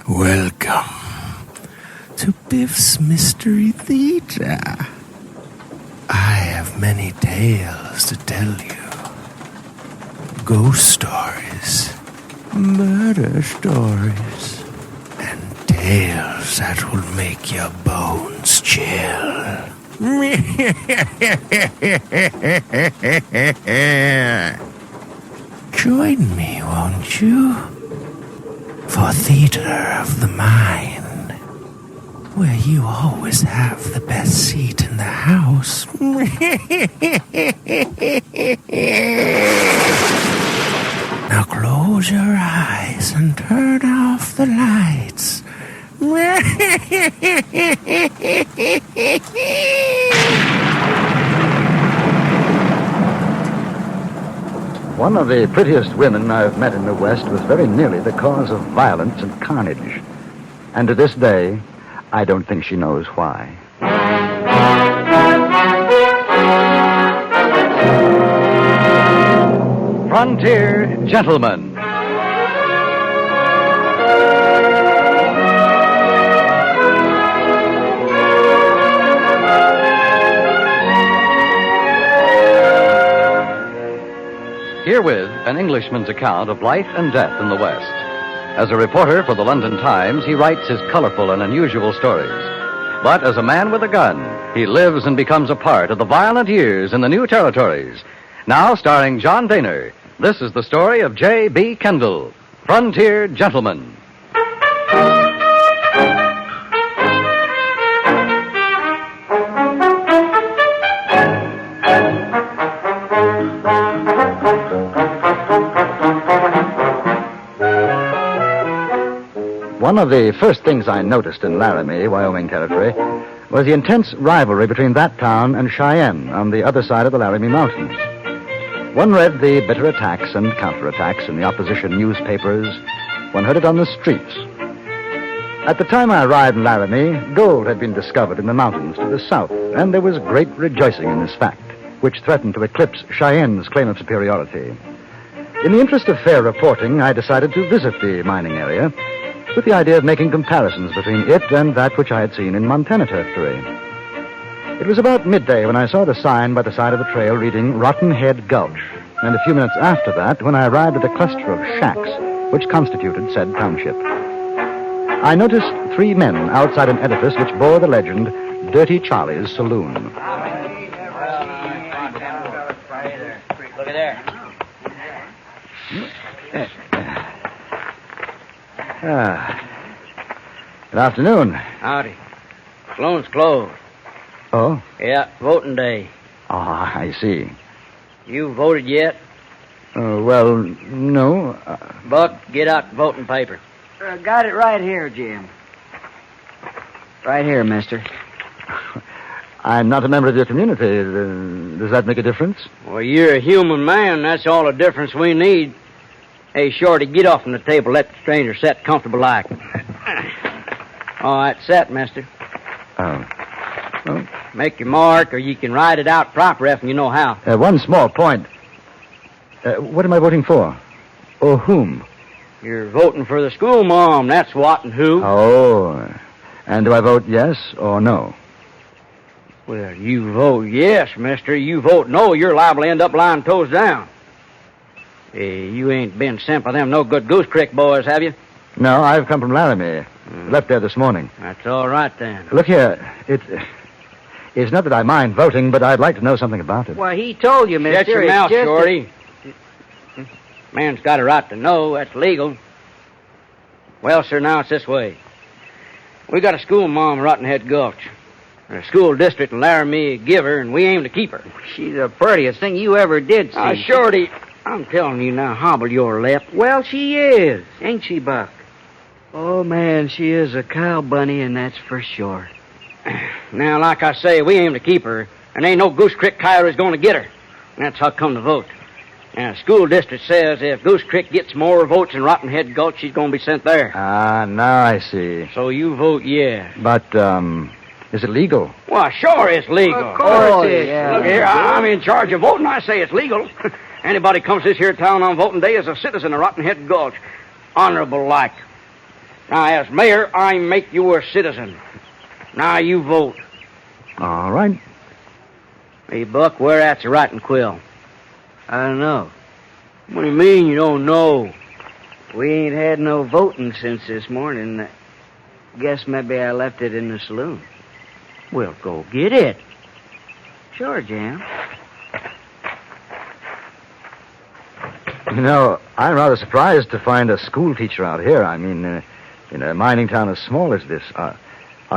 Welcome to Biff's Mystery Theater. I have many tales to tell you. Ghost stories, murder stories, and tales that will make your bones chill. Join me, won't you? For Theater of the Mind, where you always have the best seat in the house. Now close your eyes and turn off the lights. One of the prettiest women I've met in the West was very nearly the cause of violence and carnage. And to this day, I don't think she knows why. Frontier Gentlemen. Herewith, an Englishman's account of life and death in the West. As a reporter for the London Times, he writes his colorful and unusual stories. But as a man with a gun, he lives and becomes a part of the violent years in the new territories. Now starring John Daner, this is the story of J.B. Kendall, Frontier Gentleman. One of the first things I noticed in Laramie, Wyoming Territory, was the intense rivalry between that town and Cheyenne on the other side of the Laramie Mountains. One read the bitter attacks and counterattacks in the opposition newspapers. One heard it on the streets. At the time I arrived in Laramie, gold had been discovered in the mountains to the south, and there was great rejoicing in this fact, which threatened to eclipse Cheyenne's claim of superiority. In the interest of fair reporting, I decided to visit the mining area, with the idea of making comparisons between it and that which I had seen in Montana Territory. It was about midday when I saw the sign by the side of the trail reading Rotten Head Gulch, and a few minutes after that when I arrived at a cluster of shacks which constituted said township. I noticed 3 men outside an edifice which bore the legend, Dirty Charlie's Saloon. Look at there. Good afternoon. Howdy. Saloon's closed. Oh? Yeah, voting day. Oh, I see. You voted yet? Well, no. Buck, get out the voting paper. Got it right here, Jim. Right here, mister. I'm not a member of your community. Does that make a difference? Well, you're a human man. That's all the difference we need. Hey, Shorty, get off from the table. Let the stranger sit comfortable like. All right, sit, mister. Oh. Well, make your mark, or you can write it out proper if you know how. One small point. What am I voting for? Or whom? You're voting for the school mom. That's what and who. Oh. And do I vote yes or no? Well, you vote yes, mister. You vote no, you're liable to end up lying toes down. You ain't been sent by them no good Goose Creek boys, have you? No, I've come from Laramie. Left there this morning. That's all right, then. Look here, it's not that I mind voting, but I'd like to know something about it. Well, he told you, mister. Shut your mouth, Shorty. Man's got a right to know. That's legal. Well, sir, now it's this way. We got a school mom in Rotten Head Gulch. A school district in Laramie give her, and we aim to keep her. She's the prettiest thing you ever did see. Shorty, I'm telling you now, hobble your lip. Well, she is, ain't she, Buck? Oh, man, she is a cow bunny, and that's for sure. Now, like I say, we aim to keep her, and ain't no Goose Creek coyote's going to get her. And that's how come to vote. Now, the school district says if Goose Creek gets more votes than Rotten Head Gulch, she's going to be sent there. Ah, now I see. So you vote yes. But, Is it legal? Well, sure it's legal. Of course it is. Yeah. Look here, I'm in charge of voting. I say it's legal. Anybody comes this here town on voting day is a citizen of Rotten Head Gulch. Honorable like. Now, as mayor, I make you a citizen. Now you vote. All right. Hey, Buck, where at's the writing quill? I don't know. What do you mean you don't know? We ain't had no voting since this morning. Guess maybe I left it in the saloon. Well, go get it. Sure, Jim. You know, I'm rather surprised to find a school teacher out here. I mean, in a mining town as small as this. Are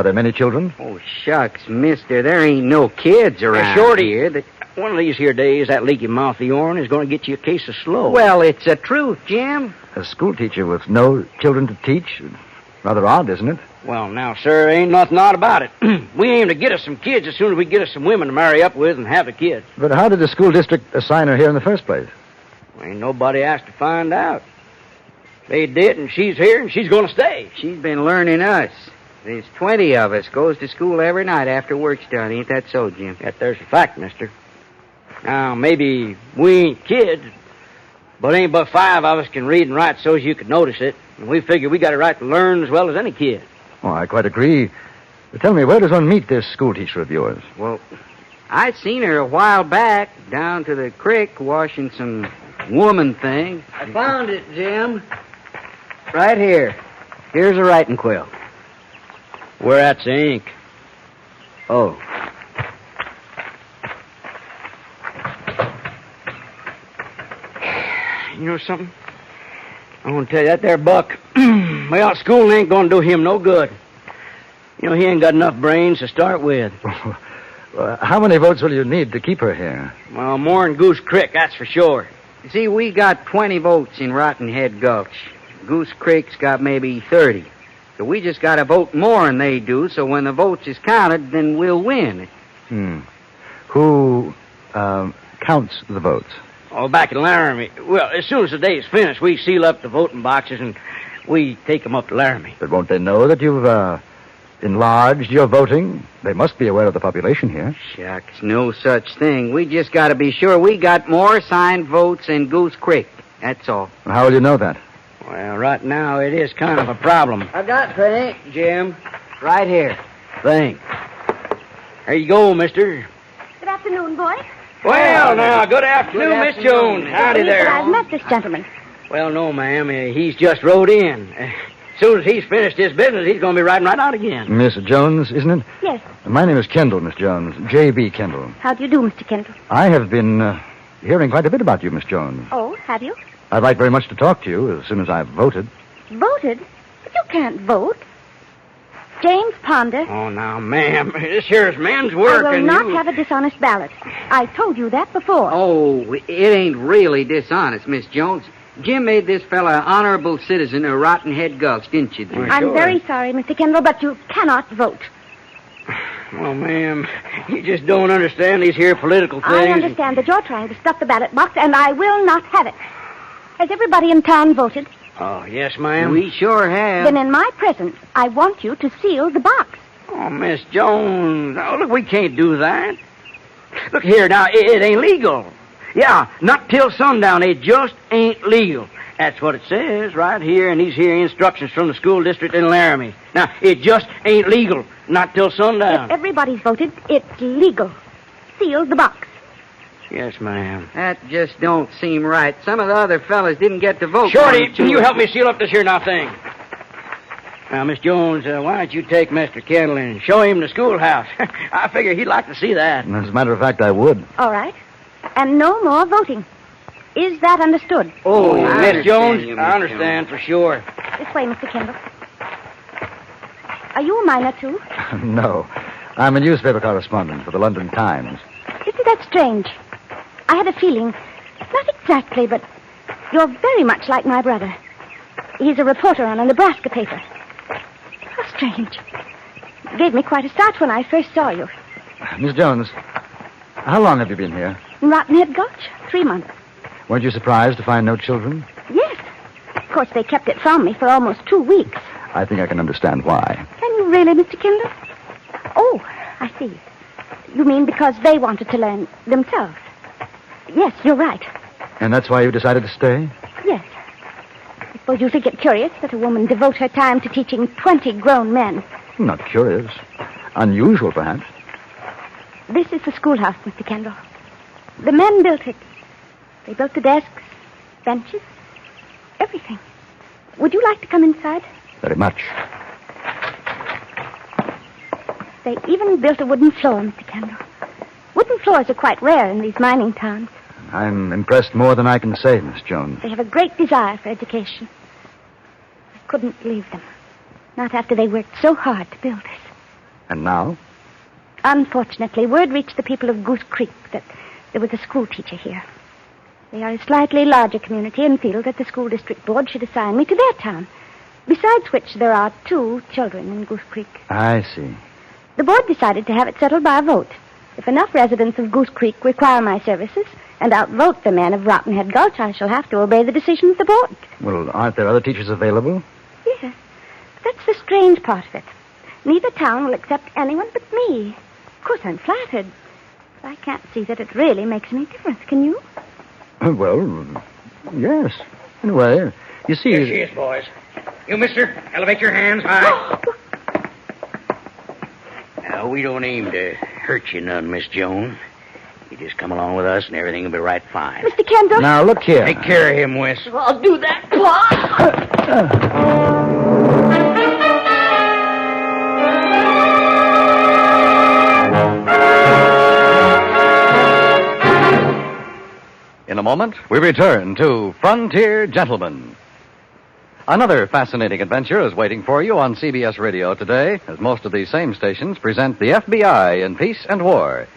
there many children? Oh, shucks, mister. There ain't no kids around Shorty, here. One of these here days, that leaky mouth of yourn is going to get you a case of slow. Well, it's the truth, Jim. A school teacher with no children to teach? Rather odd, isn't it? Well, now, sir, ain't nothing odd about it. We aim to get us some kids as soon as we get us some women to marry up with and have the kids. But how did the school district assign her here in the first place? Ain't nobody asked to find out. They did, and she's here, and she's going to stay. She's been learning us. There's 20 of us. Goes to school every night after work's done. Ain't that so, Jim? Yet there's a fact, mister. Now, maybe we ain't kids, but ain't but 5 of us can read and write so's you could notice it. And we figure we got a right to learn as well as any kid. Oh, I quite agree. But tell me, where does one meet this school teacher of yours? Well, I seen her a while back down to the creek washing some woman things. I found it, Jim. Right here. Here's a writing quill. Where at's the ink? Oh. You know something? I want to tell you that there Buck. Well, school ain't going to do him no good. You know, he ain't got enough brains to start with. How many votes will you need to keep her here? Well, more'n Goose Creek, that's for sure. You see, we got 20 votes in Rotten Head Gulch. Goose Creek's got maybe 30. So we just got to vote more than they do, so when the votes is counted, then we'll win. Who counts the votes? Oh, back in Laramie. Well, as soon as the day's finished, we seal up the voting boxes and we take them up to Laramie. But won't they know that you've enlarged your voting? They must be aware of the population here. Shucks, no such thing. We just got to be sure we got more signed votes in Goose Creek. That's all. And how will you know that? Well, right now it is kind of a problem. I got the ink, Jim. Right here. Thanks. There you go, mister. Good afternoon, boy. Well, now, good afternoon, Miss Jones. Howdy there. I've met this gentleman. Well, no, ma'am. He's just rode in. As soon as he's finished his business, he's going to be riding right out again. Miss Jones, isn't it? Yes. My name is Kendall, Miss Jones. J.B. Kendall. How do you do, Mr. Kendall? I have been hearing quite a bit about you, Miss Jones. Oh, have you? I'd like very much to talk to you as soon as I've voted. Voted? But you can't vote. James Ponder. Oh, now, ma'am, this here is men's work, I will and not you... have a dishonest ballot. I told you that before. Oh, it ain't really dishonest, Miss Jones. Jim made this fella an honorable citizen of Rotten Head Gulch, didn't you, dear? Well, I'm sure. very sorry, Mr. Kendall, but you cannot vote. Oh, ma'am, you just don't understand these here political things. I understand that you're trying to stuff the ballot box, and I will not have it. Has everybody in town voted? Oh, yes, ma'am. We sure have. Then in my presence, I want you to seal the box. Oh, Miss Jones. Oh, look, we can't do that. Look here, now, it ain't legal. Yeah, not till sundown. It just ain't legal. That's what it says right here in these here instructions from the school district in Laramie. Now, it just ain't legal. Not till sundown. If everybody's voted, it's legal. Seal the box. Yes, ma'am. That just don't seem right. Some of the other fellas didn't get to vote. Shorty, can you help me seal up this here now thing? Now, Miss Jones, why don't you take Mr. Kendall and show him the schoolhouse? I figure he'd like to see that. As a matter of fact, I would. All right. And no more voting. Is that understood? Oh, I Miss understand Jones, you, Miss I understand for sure. This way, Mr. Kendall. Are you a miner, too? No. I'm a newspaper correspondent for the London Times. Isn't that strange? I had a feeling, not exactly, but you're very much like my brother. He's a reporter on a Nebraska paper. How strange. It gave me quite a start when I first saw you. Miss Jones, how long have you been here? In Rotten Head Gulch, 3 months. Weren't you surprised to find no children? Yes. Of course, they kept it from me for almost 2 weeks. I think I can understand why. Can you really, Mr. Kendall? Oh, I see. You mean because they wanted to learn themselves? Yes, you're right. And that's why you decided to stay? Yes. I suppose you think it curious that a woman devote her time to teaching 20 grown men. Not curious. Unusual, perhaps. This is the schoolhouse, Mr. Kendall. The men built it. They built the desks, benches, everything. Would you like to come inside? Very much. They even built a wooden floor, Mr. Kendall. Wooden floors are quite rare in these mining towns. I'm impressed more than I can say, Miss Jones. They have a great desire for education. I couldn't leave them. Not after they worked so hard to build this. And now? Unfortunately, word reached the people of Goose Creek that there was a school teacher here. They are a slightly larger community and feel that the school district board should assign me to their town. Besides which, there are 2 children in Goose Creek. I see. The board decided to have it settled by a vote. If enough residents of Goose Creek require my services and outvote the men of Rottenhead Gulch, I shall have to obey the decision of the board. Well, aren't there other teachers available? Yes. That's the strange part of it. Neither town will accept anyone but me. Of course, I'm flattered. But I can't see that it really makes any difference, can you? Well, yes. In a way. You see... Here she is, boys. You, mister, elevate your hands high. Now, we don't aim to hurt you none, Miss Jones. You just come along with us and everything will be right fine. Mr. Kendall? Now, look here. Take care of him, Wes. I'll do that, In a moment, we return to Frontier Gentlemen. Another fascinating adventure is waiting for you on CBS Radio today, as most of these same stations present the FBI in Peace and War.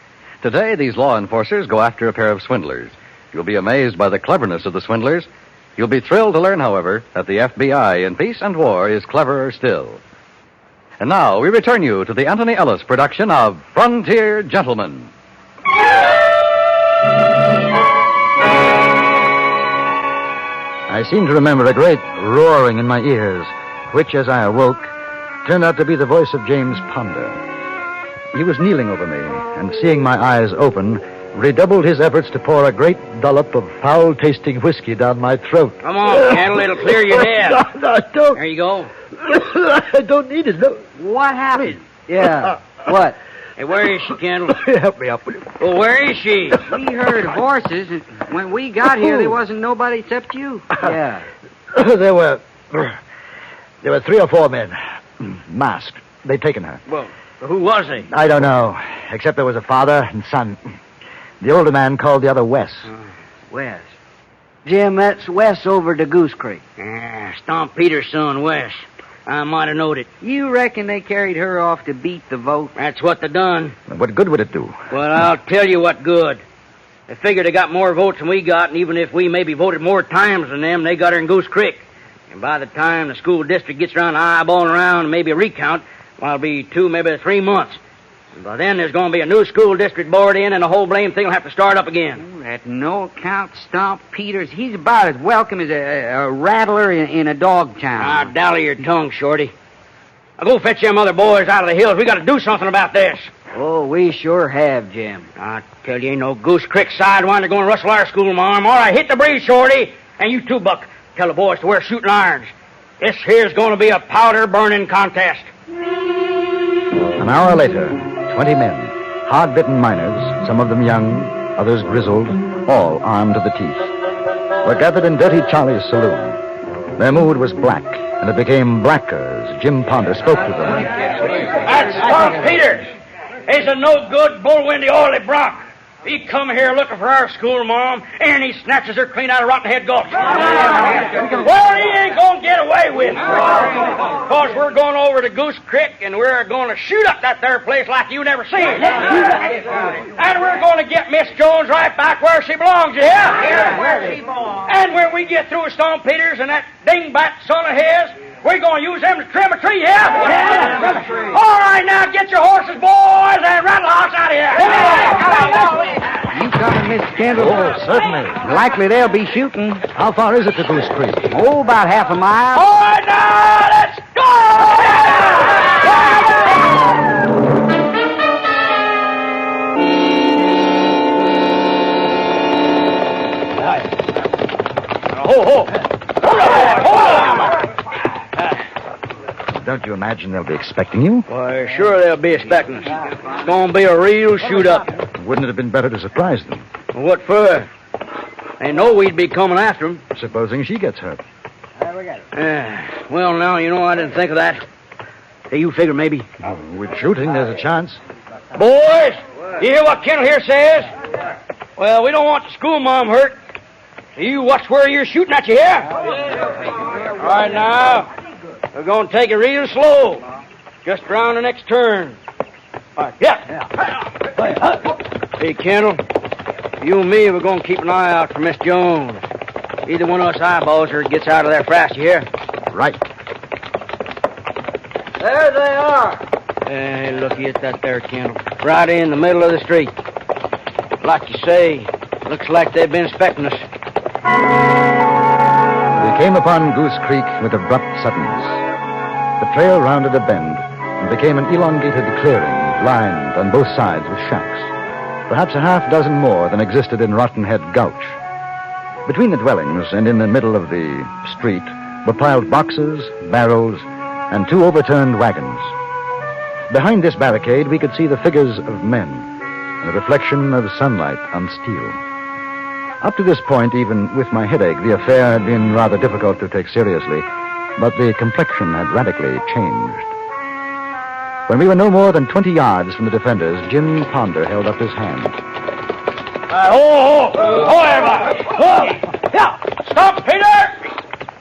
Today, these law enforcers go after a pair of swindlers. You'll be amazed by the cleverness of the swindlers. You'll be thrilled to learn, however, that the FBI in Peace and War is cleverer still. And now, we return you to the Anthony Ellis production of Frontier Gentlemen. I seem to remember a great roaring in my ears, which, as I awoke, turned out to be the voice of James Ponder. He was kneeling over me, and seeing my eyes open, redoubled his efforts to pour a great dollop of foul-tasting whiskey down my throat. Come on, Kendall, it'll clear your head. No, I don't. There you go. I don't need it. No. What happened? Yeah. What? Hey, where is she, Kendall? Help me up. Well, where is she? We heard horses, and when we got here, there wasn't nobody except you. Yeah. There were 3 or 4 men, masked. They'd taken her. Well, who was he? I don't know, except there was a father and son. The older man called the other Wes. Wes. Jim, that's Wes over to Goose Creek. Ah, Stomp Peter's son, Wes. I might have knowed it. You reckon they carried her off to beat the vote? That's what they done. What good would it do? Well, I'll tell you what good. They figured they got more votes than we got, and even if we maybe voted more times than them, they got her in Goose Creek. And by the time the school district gets around to eyeballing around and maybe a recount, well, it'll be 2, maybe 3 months. And by then, there's going to be a new school district board in, and the whole blame thing will have to start up again. Oh, that no-account Stomp Peters, he's about as welcome as a rattler in a dog town. Ah, dally your tongue, Shorty. Now go fetch them other boys out of the hills. We got to do something about this. Oh, we sure have, Jim. I tell you, ain't no Goose Creek sidewinder going to rustle our school, Mom. All right, hit the breeze, Shorty. And you too, Buck. Tell the boys to wear shooting irons. This here's going to be a powder-burning contest. An hour later, 20 men, hard-bitten miners, some of them young, others grizzled, all armed to the teeth, were gathered in Dirty Charlie's saloon. Their mood was black, and it became blacker as Jim Ponder spoke to them. That's Stomp Peters. He's a no-good, bull-windy, oily bronc. He come here looking for our school, Mom, and he snatches her clean out of Rottenhead Gulch. Well, he ain't going to get away with it. Because we're going over to Goose Creek, and we're going to shoot up that there place like you never seen. And we're going to get Miss Jones right back where she belongs, you hear? Where she belongs. And when we get through with Stomp Peters and that dingbat son of his, we're going to use them to trim a tree, yeah? All right, now get your horses, boys, and rattle the house out of here. You coming, Miss Kendall? Oh, certainly. Likely they'll be shooting. How far is it to Goose Creek? Oh, about half a mile. All right, now, let's go! you imagine they'll be expecting you? Why, sure they'll be expecting us. It's gonna be a real shoot-up. Wouldn't it have been better to surprise them? Well, what for? They know we'd be coming after them. Supposing she gets hurt. Well, now, I didn't think of that. Hey, you figure maybe. With shooting, there's a chance. Boys, you hear what Kendall here says? Well, we don't want the schoolma'am hurt. So you watch where you're shooting at, you hear? All right, now. We're going to take it real slow. Just around the next turn. All right, yeah. Hey, Kendall, you and me, we're going to keep an eye out for Miss Jones. Either one of us eyeballs her gets out of there fast, you hear? Right. There they are. Hey, looky at that there, Kendall. Right in the middle of the street. Like you say, looks like they've been expecting us. We came upon Goose Creek with abrupt suddenness. The trail rounded a bend and became an elongated clearing, lined on both sides with shacks. Perhaps a half dozen more than existed in Rotten Head Gulch. Between the dwellings and in the middle of the street were piled boxes, barrels, and 2 overturned wagons. Behind this barricade, we could see the figures of men and a reflection of sunlight on steel. Up to this point, even with my headache, the affair had been rather difficult to take seriously, but the complexion had radically changed. When we were no more than 20 yards from the defenders, Jim Ponder held up his hand. Oh, everybody! Yeah! Stop, Peter!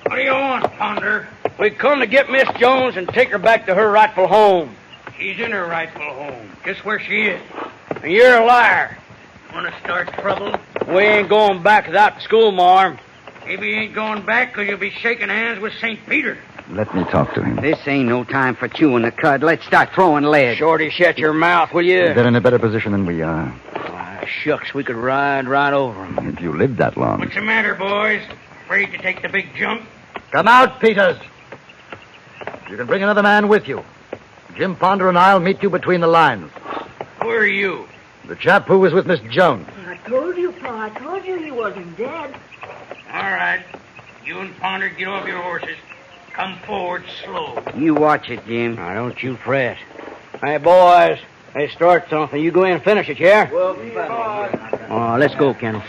What do you want, Ponder? We come to get Miss Jones and take her back to her rightful home. She's in her rightful home, just where she is. And you're a liar. Want to start trouble? We ain't going back without the schoolmarm. Maybe you ain't going back because you'll be shaking hands with St. Peter. Let me talk to him. This ain't no time for chewing the cud. Let's start throwing lead. Shorty, shut your mouth, will you? They're in a better position than we are. Why, shucks, we could ride right over them. If you lived that long. What's the matter, boys? Afraid to take the big jump? Come out, Peters. You can bring another man with you. Jim Ponder and I'll meet you between the lines. Who are you? The chap who was with Miss Jones. I told you, Pa. I told you he wasn't dead. All right. You and Ponder get off your horses. Come forward slow. You watch it, Jim. Now, don't you fret. Hey, boys, they start something. You go in and finish it, yeah? Oh, let's go, Kendall.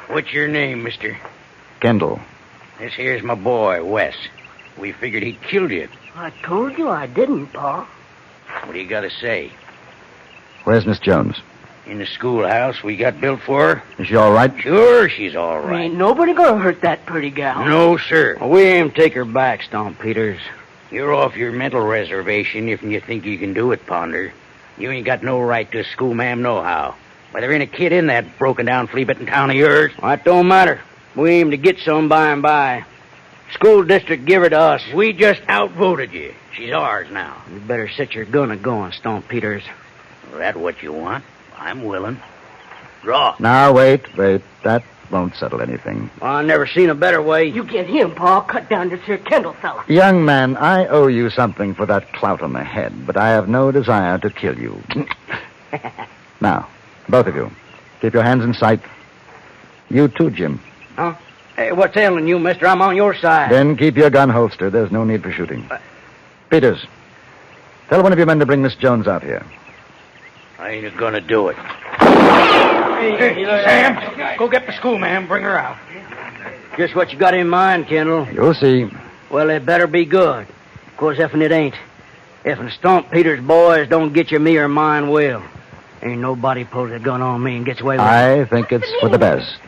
What's your name, mister? Kendall. This here's my boy, Wes. We figured he'd killed you. I told you I didn't, Pa. What do you got to say? Where's Miss Jones? In the schoolhouse we got built for her? Is she all right? Sure, she's all right. Ain't nobody gonna hurt that pretty gal. No, sir. We aim to take her back, Stomp Peters. You're off your mental reservation if you think you can do it, Ponder. You ain't got no right to a schoolma'am nohow. Why, there ain't a kid in that broken-down, flea-bitten town of yours. That don't matter. We aim to get some by and by. School district give her to us. We just outvoted you. She's ours now. You better set your gun a-going, Stomp Peters. Well, that what you want? I'm willing. Draw. Now, wait. That won't settle anything. I never seen a better way. You get him, Pa. Cut down this here Kendall fella. Young man, I owe you something for that clout on the head, but I have no desire to kill you. Now, both of you, keep your hands in sight. You too, Jim. Huh? Hey, what's ailing you, mister? I'm on your side. Then keep your gun holstered. There's no need for shooting. Peters, tell one of your men to bring Miss Jones out here. I ain't gonna do it. Hey, Sam, go get the schoolma'am. Bring her out. Just what you got in mind, Kendall. You'll see. Well, it better be good. Of course, effing it ain't. Effing Stomp Peters' boys don't get you, me or mine will. Ain't nobody pulls a gun on me and gets away with it. I think it's for the best.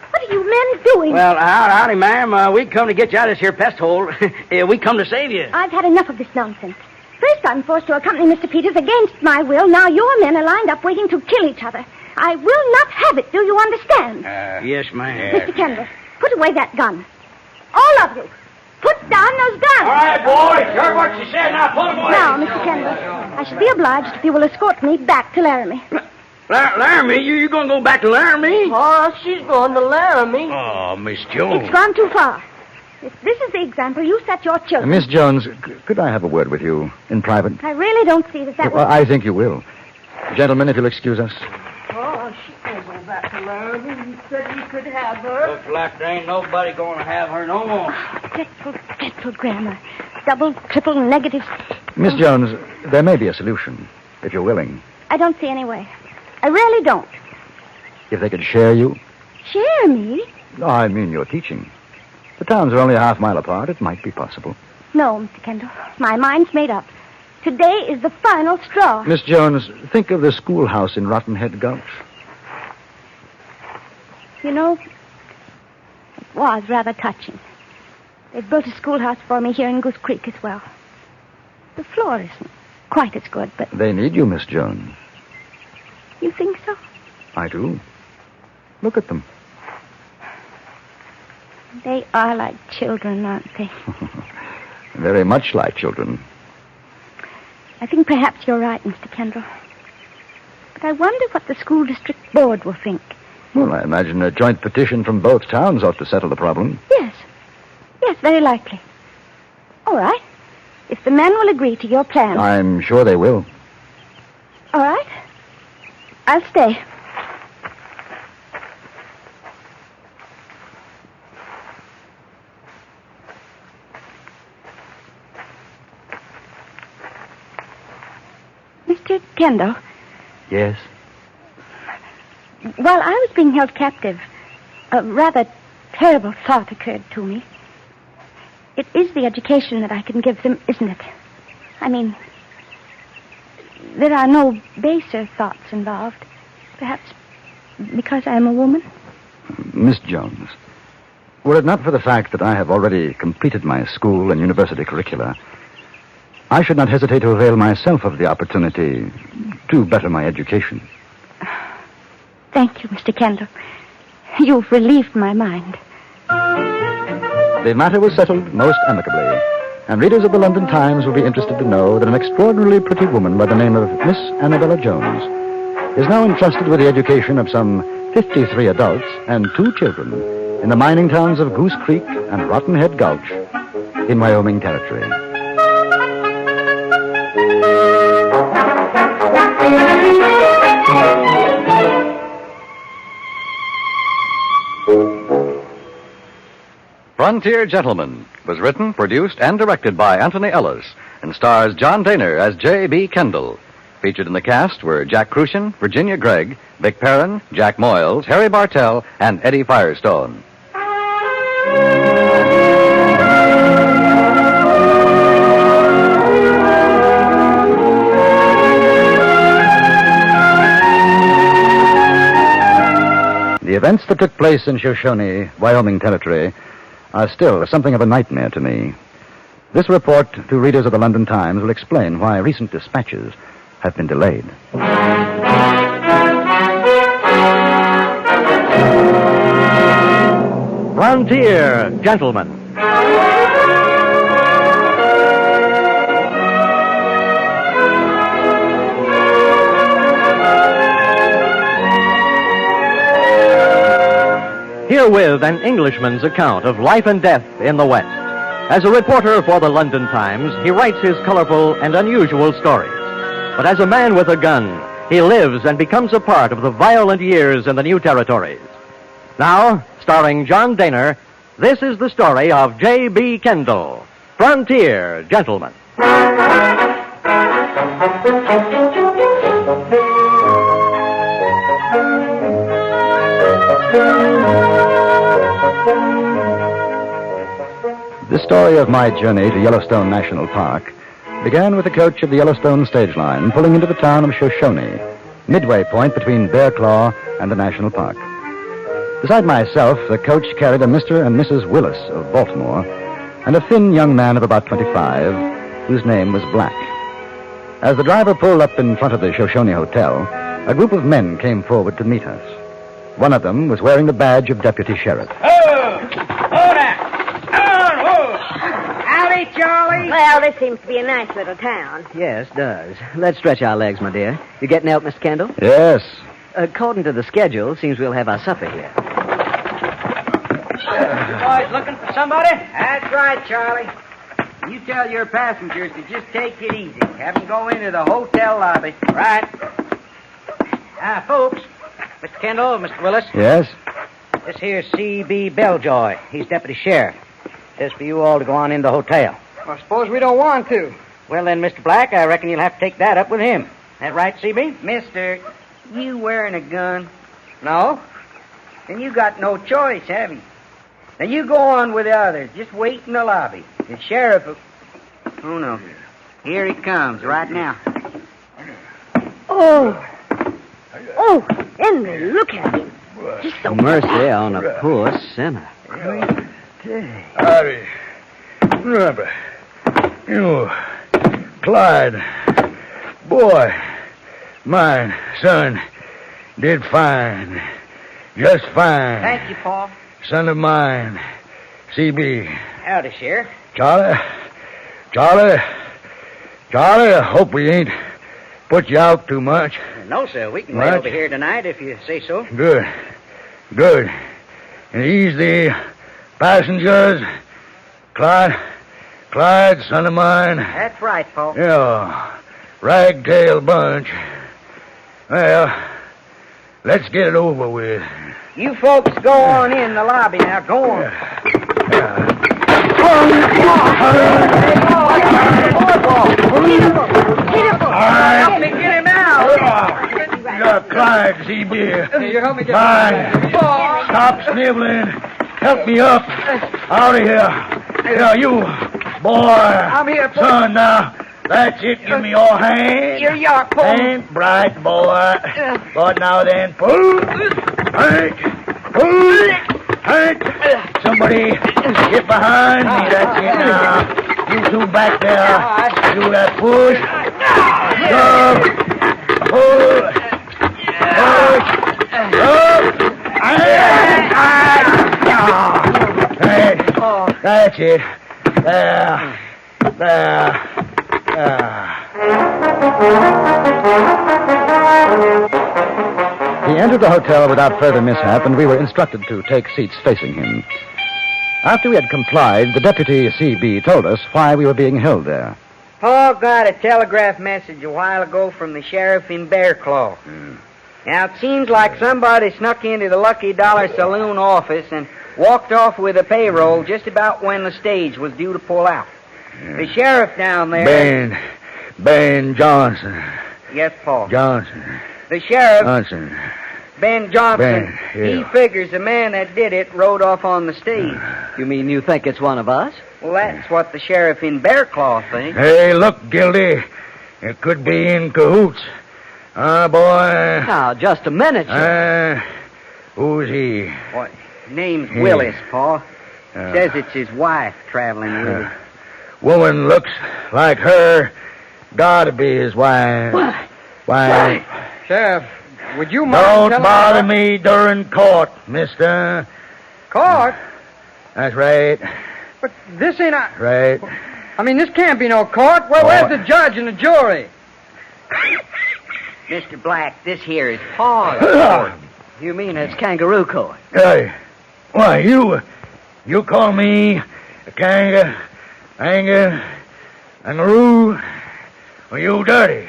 What are you men doing? Well, howdy, ma'am. We come to get you out of this here pest hole. We come to save you. I've had enough of this nonsense. First, I'm forced to accompany Mr. Peters against my will. Now your men are lined up waiting to kill each other. I will not have it. Do you understand? Yes, ma'am. Mr. Kendall, put away that gun. All of you. Put down those guns. All right, boys. Heard what she said. Now, put them away. Now, Mr. Kendall, I should be obliged if you will escort me back to Laramie. Laramie? You going to go back to Laramie? Pa, she's going to Laramie. Oh, Miss Jones. It's gone too far. If this is the example you set your children... Miss Jones, could I have a word with you in private? I really don't see that Well, would... I think you will. Gentlemen, if you'll excuse us. Oh, she can't go back to Laramie. You said you could have her. Looks like there ain't nobody going to have her no more. Dreadful grammar. Double, triple, negatives. Miss Jones, there may be a solution, if you're willing. I don't see any way. I really don't. If they could share you? Share me? No, I mean your teaching. The towns are only a half-mile apart. It might be possible. No, Mr. Kendall. My mind's made up. Today is the final straw. Miss Jones, think of the schoolhouse in Rotten Head Gulch. You know, it was rather touching. They've built a schoolhouse for me here in Goose Creek as well. The floor isn't quite as good, but... They need you, Miss Jones. You think so? I do. Look at them. They are like children, aren't they? Very much like children. I think perhaps you're right, Mr. Kendall. But I wonder what the school district board will think. Well, I imagine a joint petition from both towns ought to settle the problem. Yes. Yes, very likely. All right. If the men will agree to your plan... I'm sure they will. All right. I'll stay. Mr. Kendall. Yes? While I was being held captive, a rather terrible thought occurred to me. It is the education that I can give them, isn't it? I mean, there are no baser thoughts involved. Perhaps because I am a woman? Miss Jones, were it not for the fact that I have already completed my school and university curricula, I should not hesitate to avail myself of the opportunity to better my education. Thank you, Mr. Kendall. You've relieved my mind. The matter was settled most amicably, and readers of the London Times will be interested to know that an extraordinarily pretty woman by the name of Miss Annabella Jones is now entrusted with the education of some 53 adults and 2 children in the mining towns of Goose Creek and Rotten Head Gulch in Wyoming Territory. Frontier Gentleman was written, produced, and directed by Anthony Ellis and stars John Daner as J.B. Kendall. Featured in the cast were Jack Crucian, Virginia Gregg, Vic Perrin, Jack Moyles, Harry Bartell, and Eddie Firestone. The events that took place in Shoshone, Wyoming Territory, are still something of a nightmare to me. This report to readers of the London Times will explain why recent dispatches have been delayed. Frontier Gentleman. Herewith an Englishman's account of life and death in the West. As a reporter for the London Times, he writes his colorful and unusual stories. But as a man with a gun, he lives and becomes a part of the violent years in the new territories. Now, starring John Daner, this is the story of J.B. Kendall, Frontier Gentleman. The story of my journey to Yellowstone National Park began with the coach of the Yellowstone stage line pulling into the town of Shoshone, midway point between Bear Claw and the national park. Beside myself, the coach carried a Mr. and Mrs. Willis of Baltimore and a thin young man of about 25 whose name was Black. As the driver pulled up in front of the Shoshone Hotel, a group of men came forward to meet us. One of them was wearing the badge of deputy sheriff. Howdy, Charlie. Well, this seems to be a nice little town. Yes, it does. Let's stretch our legs, my dear. You getting out, Mr. Kendall? Yes. According to the schedule, seems we'll have our supper here. You boys looking for somebody? That's right, Charlie. You tell your passengers to just take it easy. Have them go into the hotel lobby. Right. Folks. Mr. Kendall, Mr. Willis. Yes? This here's C.B. Belljoy. He's deputy sheriff. Says for you all to go on in the hotel. Well, suppose we don't want to. Well, then, Mr. Black, I reckon you'll have to take that up with him. That right, C.B.? Mister, you wearing a gun? No. Then you got no choice, have you? Then you go on with the others. Just wait in the lobby. The sheriff will... Oh, no. Here he comes right now. Oh, Henry, look at him. Just so Mercy on a poor sinner. Howdy. Remember, you, Clyde, boy, mine, son, did fine. Just fine. Thank you, Paul. Son of mine, C.B. Howdy, Sheriff. Charlie, I hope we ain't put you out too much. No, sir. We can wait What? over here tonight if you say so. Good. And ease the passengers. Clyde, son of mine. That's right, Paul. Yeah, ragtail bunch. Well, let's get it over with. You folks go on in the lobby now. Go on. Help me get him out. Clyde, C.B. You help me get Clyde, stop sniveling. Help me up. Out of here. Yeah, you, boy. I'm here, Paul. Son, now. That's it. Give me your hand. Here you are, Paul. Ain't bright, boy. But now then, pull. Hank. Somebody get behind me. That's it now. You two back there. Do that push. Shove. Pull. Push. Up. That's it. There. He entered the hotel without further mishap, and we were instructed to take seats facing him. After we had complied, the deputy C.B. told us why we were being held there. Paul got a telegraph message a while ago from the sheriff in Bear Claw. Now, it seems like somebody snuck into the Lucky Dollar Saloon office and walked off with a payroll just about when the stage was due to pull out. The sheriff down there... Ben Johnson. Yes, Paul. Johnson. The sheriff, Johnson. Ben Johnson, Ben, yeah. he figures the man that did it rode off on the stage. You mean you think it's one of us? Well, that's what the sheriff in Bear Claw thinks. Hey, look, Gildy. It could be in cahoots. Boy. Now, just a minute, Who's he? What? Name's Yeah. Willis, Paul. Says it's his wife traveling with him. Woman looks like her. Gotta be his wife. Why? Sheriff, would you Don't bother me during court, mister. Court? That's right. But this ain't a... Right. I mean, this can't be no court. Where's the judge and the jury? Mr. Black, this here is Paul's court. You mean it's kangaroo court? Hey. Why, you call me a kangaroo? Well, you dirty.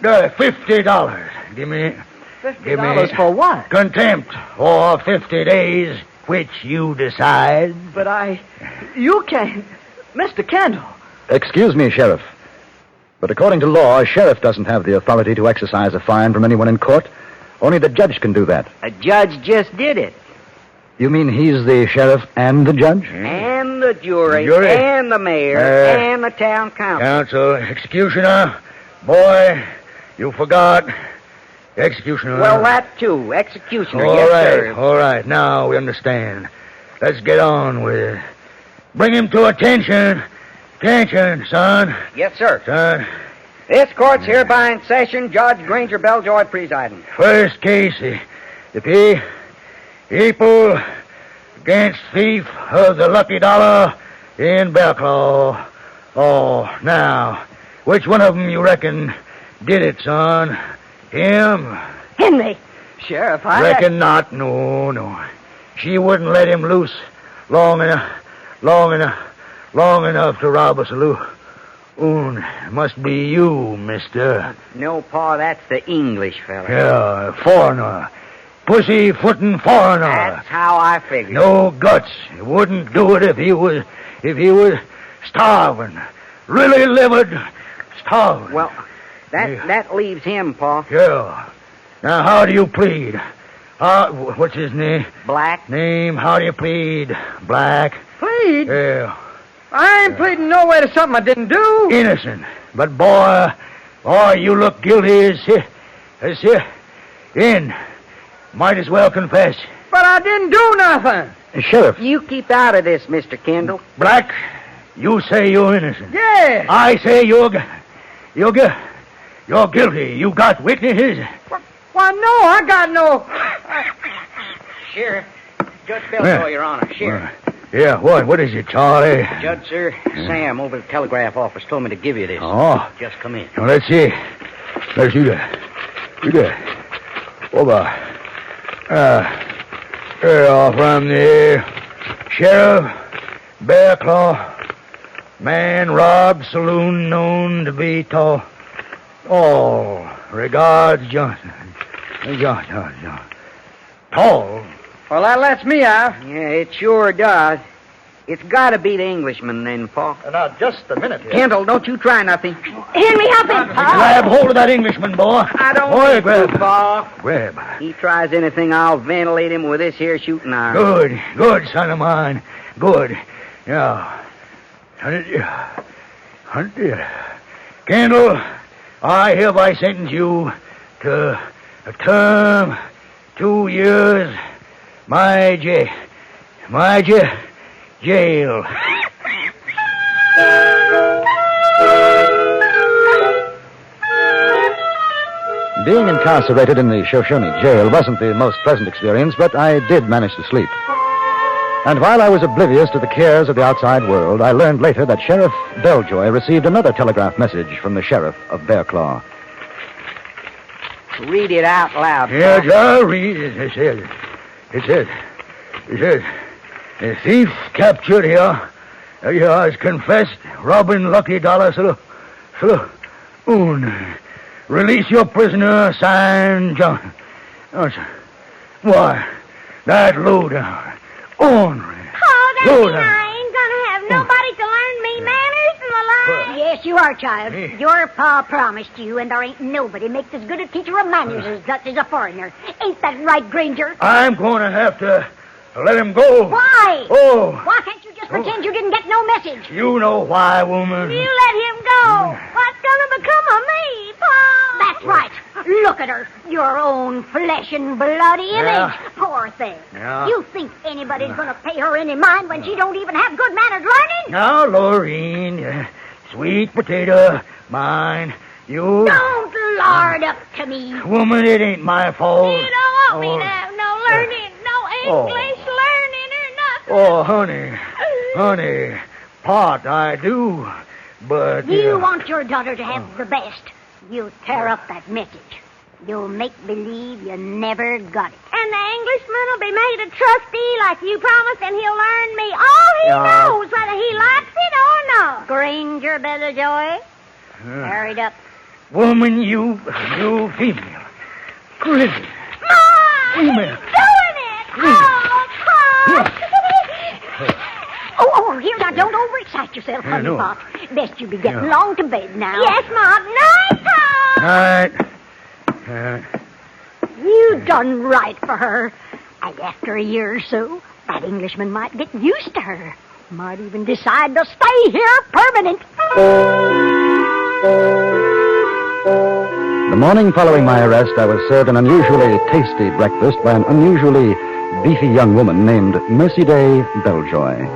$50. Give me $50 for what? contempt for 50 days, which you decide. But you can't... Mr. Kendall. Excuse me, Sheriff. But according to law, a sheriff doesn't have the authority to exercise a fine from anyone in court. Only the judge can do that. A judge just did it. You mean he's the sheriff and the judge? And the jury, Jury? and the mayor, and the town council. Counsel, executioner. Boy, you forgot. Executioner. Well, that too. Executioner, All yes, right, sir. all right. Now we understand. Let's get on with it. Bring him to attention. Attention, son. Yes, sir. Son. This court's hereby in session. Judge Granger Belljoy presiding. First case, the people against thief of the Lucky Dollar in Bellclaw. Oh, now, which one of them you reckon did it, son? Him? Henry. Sheriff, Reckon not. No. She wouldn't let him loose long enough to rob a saloon. Must be you, mister. No, Pa, that's the English fella. Yeah, foreigner. Pussyfootin' foreigner. That's how I figured. No guts. He wouldn't do it if he was starving. Really living starving. Well, that leaves him, Pa. Yeah. Now, how do you plead? What's his name? Black. Name, how do you plead? Black. Plead? Yeah. I ain't pleading no way to something I didn't do. Innocent. But, boy, you look guilty as in. Might as well confess. But I didn't do nothing. Sheriff. You keep out of this, Mr. Kendall. Black, you say you're innocent. Yeah. I say you're guilty. You got witnesses. Why, no, I got no... Sheriff. Judge Belljoy, Your Honor. Sheriff. Yeah, what is it, Charlie? Judge, sir, Sam over at the telegraph office told me to give you this. Oh. Just come in. Now, let's see. Let's do that. Over. From the Sheriff, Bear Claw, man robbed saloon known to be tall. All regards, Johnson. Tall? Well, that lets me out. Yeah, it sure does. It's got to be the Englishman then, Pa. Now, just a minute here. Kendall, don't you try nothing. Henry, help him. Grab hold of that Englishman, boy. I don't Boy, think grab. so, Pa. Grab. He tries anything, I'll ventilate him with this here shooting iron. Good, son of mine. Good. Yeah. Kendall, I hereby sentence you to a term 2 years, my jail. Being incarcerated in the Shoshone jail wasn't the most pleasant experience, but I did manage to sleep. And while I was oblivious to the cares of the outside world, I learned later that Sheriff Belljoy received another telegraph message from the sheriff of Bear Claw. Read it out loud. Yeah, Pa. I'll read it. It says, a thief captured here has confessed robbing Lucky Dollar Saloon. Release your prisoner, signed John. Why, that lowdown. Ornery. Oh, that Go means down. I ain't gonna have nobody to learn me manners and the like. Yes, you are, child. Hey. Your pa promised you, and there ain't nobody makes as good a teacher of manners as that is a foreigner. Ain't that right, Granger? I'm going to have to let him go. Why? Oh, Why can't you just pretend you didn't get no message? you know why, woman. You let him go. What's gonna become of me, Pa? That's right. Look at her. Your own flesh and bloody image. Yeah. Poor thing. Yeah. You think anybody's going to pay her any mind when she don't even have good manners learning? Now, Lorene, sweet potato, mine. You... Don't lard up to me. Woman, it ain't my fault. You don't want me to have no learning, no English learning or nothing. Oh, honey, part I do, but... You want your daughter to have the best. You tear up that message. You'll make believe you never got it. And the Englishman will be made a trustee like you promised, and he'll learn me all he knows, whether he likes it or not. Granger Belljoy, hurried up. Woman, you female. Crazy. Mom! Female. He's doing it! Oh, Pa! Oh, here, now, don't overexcite yourself, honey, no. Pop. Best you be getting along to bed now. Yes, Mom. Night, Pa! Night. You done right for her. And after a year or so, that Englishman might get used to her. Might even decide to stay here permanent. The morning following my arrest, I was served an unusually tasty breakfast by an unusually beefy young woman named Mercy Day Belljoy.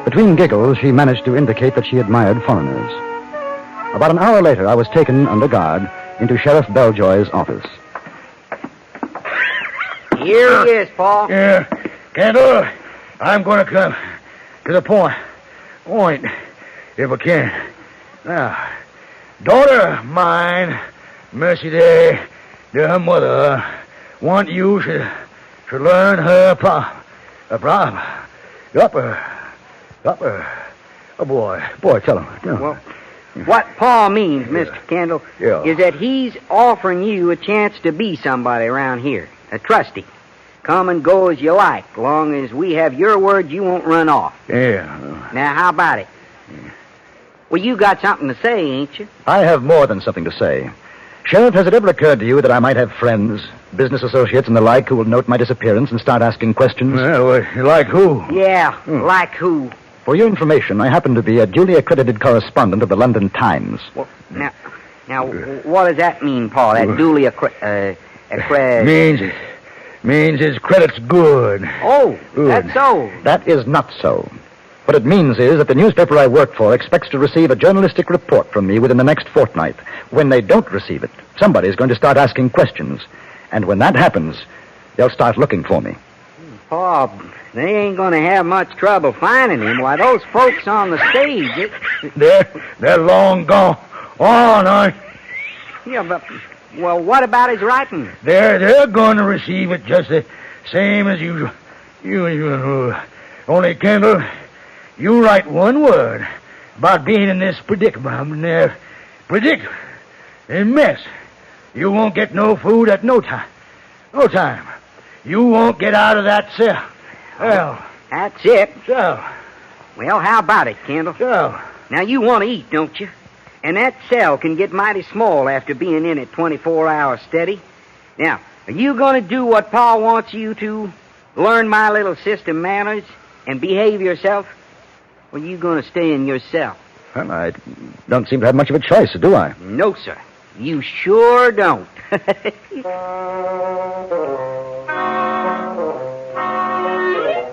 Between giggles, she managed to indicate that she admired foreigners. About an hour later, I was taken under guard into Sheriff Belljoy's office. Here he is, Pa. Yeah, Kendall, I'm going to come to the point, if I can. Now, daughter of mine, Mercy Day, her mother, want you to learn her Oh, boy, tell him. No. Well, what Paul means, Mr. Kendall, is that he's offering you a chance to be somebody around here, a trustee. Come and go as you like, long as we have your word you won't run off. Yeah. Now, how about it? Well, you got something to say, ain't you? I have more than something to say. Sheriff, has it ever occurred to you that I might have friends, business associates and the like, who will note my disappearance and start asking questions? Well, like who? Yeah, like who? For your information, I happen to be a duly accredited correspondent of the London Times. Well, now, what does that mean, Paul? That duly accredited... Means his credit's good. Oh, Good. that's so. That is not so. What it means is that the newspaper I work for expects to receive a journalistic report from me within the next fortnight. When they don't receive it, somebody's going to start asking questions. And when that happens, they'll start looking for me. Paul, they ain't gonna have much trouble finding him. Why, those folks on the stage... They're long gone. On, aren't they? Yeah, but... Well, what about his writing? They're going to receive it just the same as usual. Only, Kendall, you write one word about being in this predicament. A mess. You won't get no food at no time. No time. You won't get out of that cell. Well, That's it. so. Well, how about it, Kendall? So. Now, you want to eat, don't you? And that cell can get mighty small after being in it 24 hours steady. Now, are you going to do what Paul wants you to? Learn my little system manners and behave yourself? Or are you going to stay in your cell? Well, I don't seem to have much of a choice, do I? No, sir. You sure don't.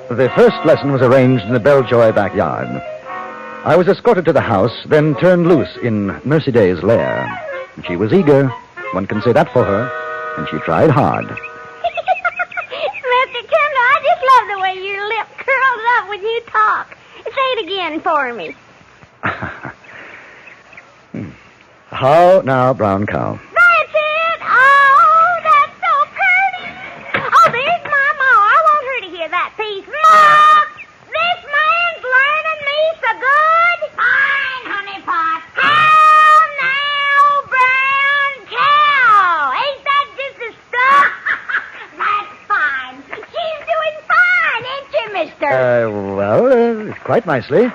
The first lesson was arranged in the Belljoy backyard. I was escorted to the house, then turned loose in Mercy Day's lair. She was eager, one can say that for her, and she tried hard. Mr. Kendall, I just love the way your lip curls up when you talk. Say it again for me. How now, brown cow? That's it. Oh, that's so pretty. Oh, there's my ma. I want her to hear that piece. Ma! This man's learning me so good. Fine, honey pot. How now, brown cow? Ain't that just the stuff? That's fine. She's doing fine, ain't you, mister? Quite nicely.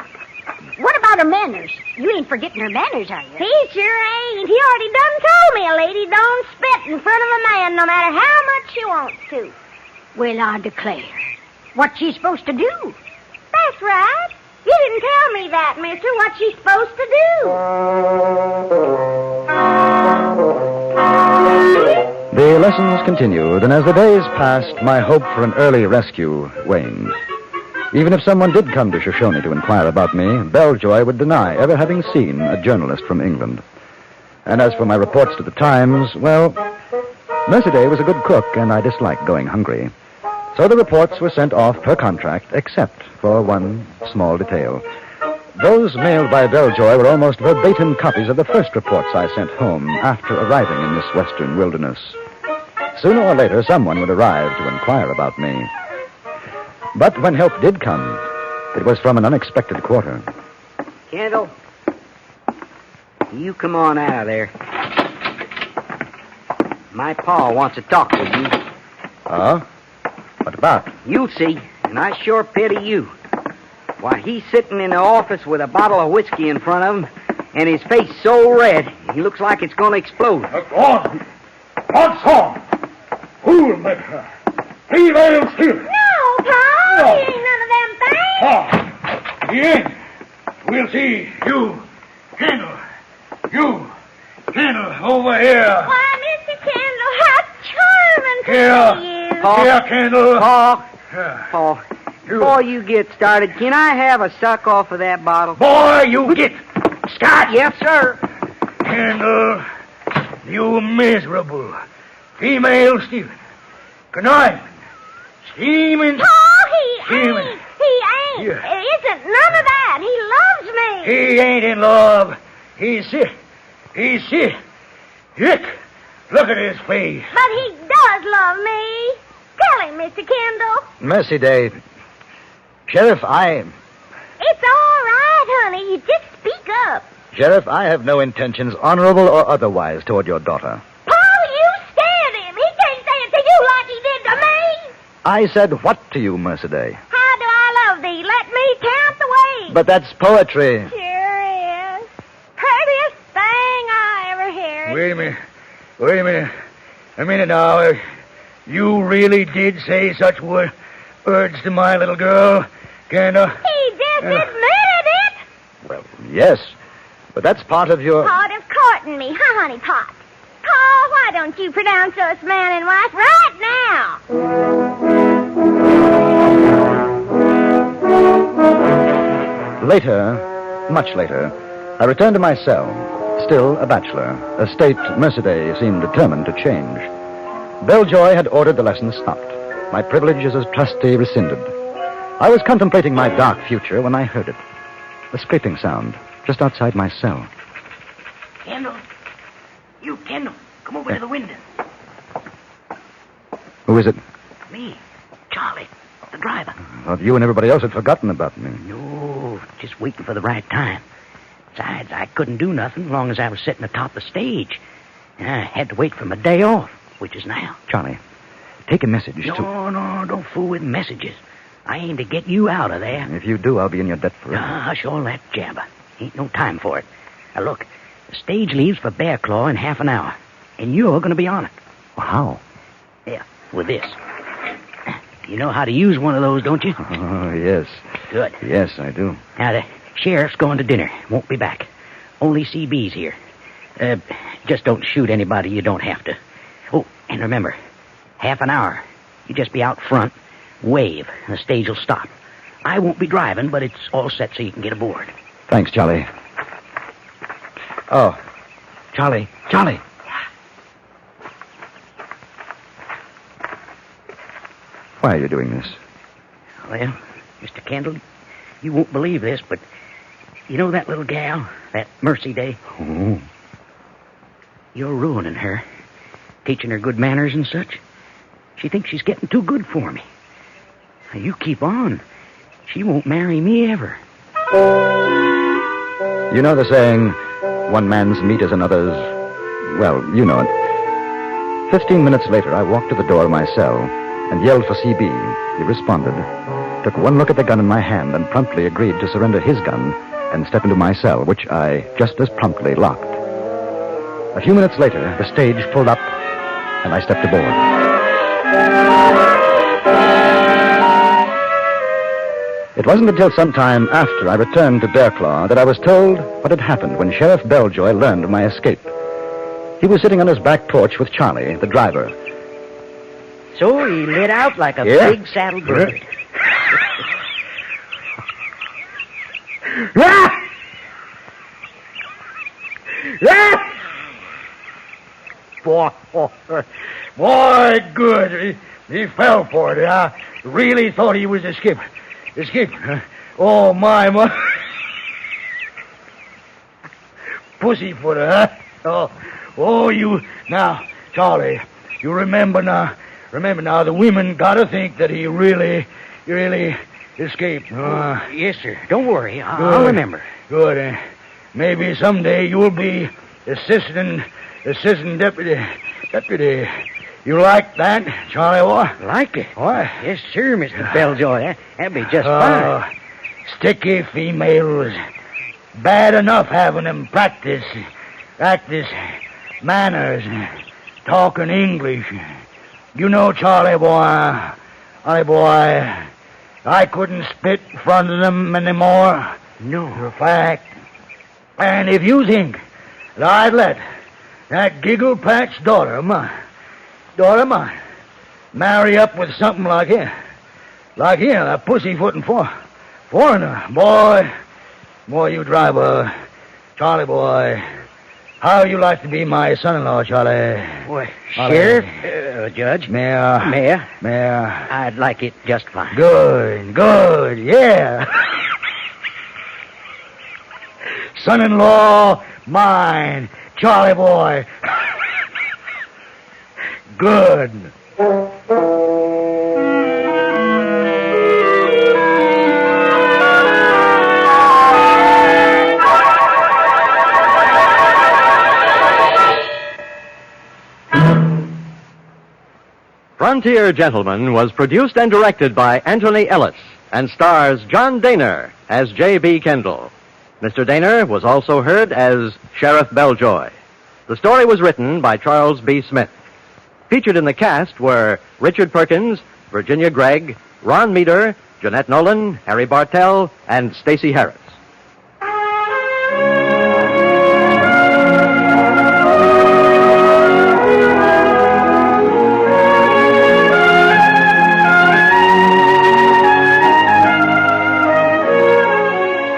What about her manners? You ain't forgetting her manners, are you? He sure ain't. He already done told me a lady don't spit in front of a man no matter how much she wants to. Well, I declare. What's she supposed to do? That's right. You didn't tell me that, mister, what she's supposed to do. The lessons continued, and as the days passed, my hope for an early rescue waned. Even if someone did come to Shoshone to inquire about me, Belljoy would deny ever having seen a journalist from England. And as for my reports to the Times, well, Mercy Day was a good cook, and I disliked going hungry. So the reports were sent off per contract, except for one small detail. Those mailed by Belljoy were almost verbatim copies of the first reports I sent home after arriving in this western wilderness. Sooner or later, someone would arrive to inquire about me. But when help did come, it was from an unexpected quarter. Kendall, you come on out of there. My pa wants to talk with you. Oh? What about? You'll see, and I sure pity you. Why, he's sitting in the office with a bottle of whiskey in front of him, and his face so red, he looks like it's going to explode. On! What's on? Who'll make her? Female stealer! No, Pa, he ain't none of them things. Oh, he ain't. We'll see. You, Kendall. You, Kendall, over here. Why, Mr. Kendall, how charming to see you. Pa. Here, Kendall. Pa, Yeah. Pa, before you get started, can I have a suck off of that bottle? Boy, you get Scott. Yes, sir. Kendall, you miserable female stealing, conniving, scheming. Pa, he Scheming. ain't. He ain't. Yeah. It isn't none of that. He loves me. He ain't in love. He's sick. He's sick. Sick. Look at his face. But he does love me. Tell him, Mr. Kendall. Mercy Day, Sheriff, It's all right, honey. You just speak up. Sheriff, I have no intentions, honorable or otherwise, toward your daughter. Paul, you stand him. He can't say it to you like he did to me. I said what to you, Mercedes? How do I love thee? Let me count the ways. But that's poetry. Sure is. Prettiest thing I ever heard. Wait a minute. A minute now. You really did say such words to my little girl, Candace? He just admitted it. Well, yes. But that's part of your... Part of courting me, huh, honey pot? Paul, why don't you pronounce us man and wife right now? Later, much later, I returned to my cell, still a bachelor, a state Mercedes seemed determined to change. Belljoy had ordered the lesson stopped. My privileges as trustee rescinded. I was contemplating my dark future when I heard it. A scraping sound just outside my cell. Kendall. You, Kendall. Come over to the window. Who is it? Me. Charlie. The driver. I thought you and everybody else had forgotten about me. No, just waiting for the right time. Besides, I couldn't do nothing as long as I was sitting atop the stage. I had to wait for my day off, which is now. Charlie, take a message to... No, don't fool with messages. I aim to get you out of there. If you do, I'll be in your debt forever. Hush all that jabber. Ain't no time for it. Now, look, the stage leaves for Bear Claw in half an hour, and you're going to be on it. Well, how? Yeah, with this. You know how to use one of those, don't you? Oh, yes. Good. Yes, I do. Now, the sheriff's going to dinner. Won't be back. Only CB's here. Just don't shoot anybody you don't have to. Oh, and remember, half an hour. You just be out front, wave, and the stage will stop. I won't be driving, but it's all set so you can get aboard. Thanks, Charlie. Oh, Charlie. Why are you doing this? Well, Mr. Kendall, you won't believe this, but you know that little gal, that Mercy Day? Oh. You're ruining her, teaching her good manners and such. She thinks she's getting too good for me. Now, you keep on. She won't marry me ever. You know the saying, one man's meat is another's... Well, you know it. 15 minutes later, I walked to the door of my cell and yelled for CB. He responded, took one look at the gun in my hand, and promptly agreed to surrender his gun and step into my cell, which I just as promptly locked. A few minutes later, the stage pulled up, and I stepped aboard. It wasn't until some time after I returned to Bear Claw that I was told what had happened when Sheriff Belljoy learned of my escape. He was sitting on his back porch with Charlie, the driver. So he lit out like a Yeah. big saddle bird. Boy, good. He fell for it. I really thought he was escaping. Oh, my. Pussyfooter, huh? Oh, you... Now, Charlie, you remember now, the women gotta think that he really escaped. Yes, sir. Don't worry. I'll remember. Good. Maybe someday you'll be assistant deputy. You like that, Charlie boy? Like it? What? Yes, sir, Mr. Belljoy. That'd be just fine. Sticky females. Bad enough having them practice manners, talking English. You know, Charlie boy, I couldn't spit in front of them anymore. No. For a fact. And if you think that I'd let that giggle patch daughter of mine, marry up with something like him, that pussyfooting foreigner, boy, you driver, Charlie boy, how you like to be my son-in-law, Charlie? Boy, Charlie. Sheriff, Judge, Mayor, I'd like it just fine. Good, yeah. Son-in-law, mine, Charlie boy. Good. Frontier Gentleman was produced and directed by Anthony Ellis and stars John Daner as J.B. Kendall. Mr. Daner was also heard as Sheriff Belljoy. The story was written by Charles B. Smith. Featured in the cast were Richard Perkins, Virginia Gregg, Ron Meader, Jeanette Nolan, Harry Bartell, and Stacey Harris.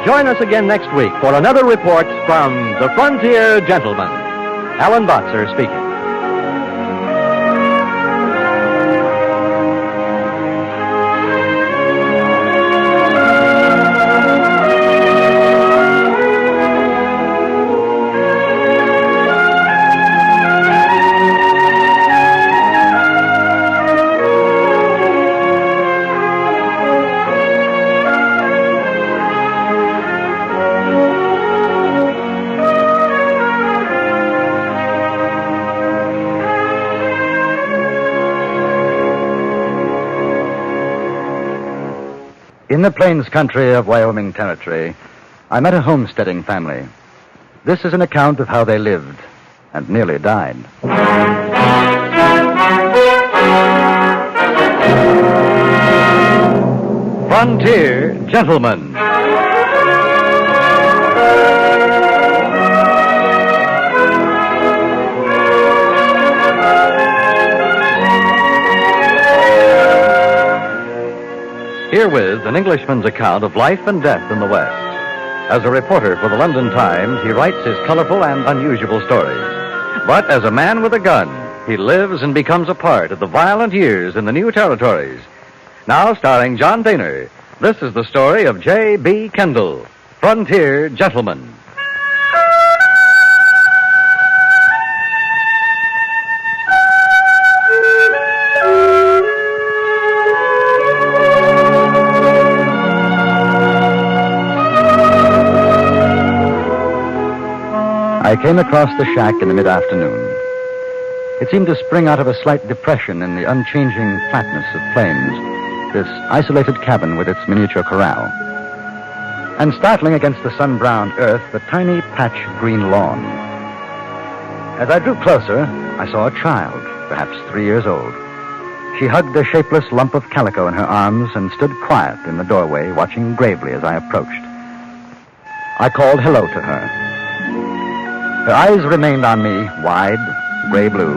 Join us again next week for another report from the Frontier Gentleman. Alan Botzer speaking. In the plains country of Wyoming Territory, I met a homesteading family. This is an account of how they lived and nearly died. Frontier Gentleman. Herewith an Englishman's account of life and death in the West. As a reporter for the London Times, he writes his colorful and unusual stories. But as a man with a gun, he lives and becomes a part of the violent years in the new territories. Now starring John Daner, this is the story of J.B. Kendall, Frontier Gentleman. I came across the shack in the mid-afternoon. It seemed to spring out of a slight depression in the unchanging flatness of plains, this isolated cabin with its miniature corral. And startling against the sun-browned earth, the tiny patch of green lawn. As I drew closer, I saw a child, perhaps 3 years old. She hugged a shapeless lump of calico in her arms and stood quiet in the doorway, watching gravely as I approached. I called hello to her. Her eyes remained on me, wide, gray-blue.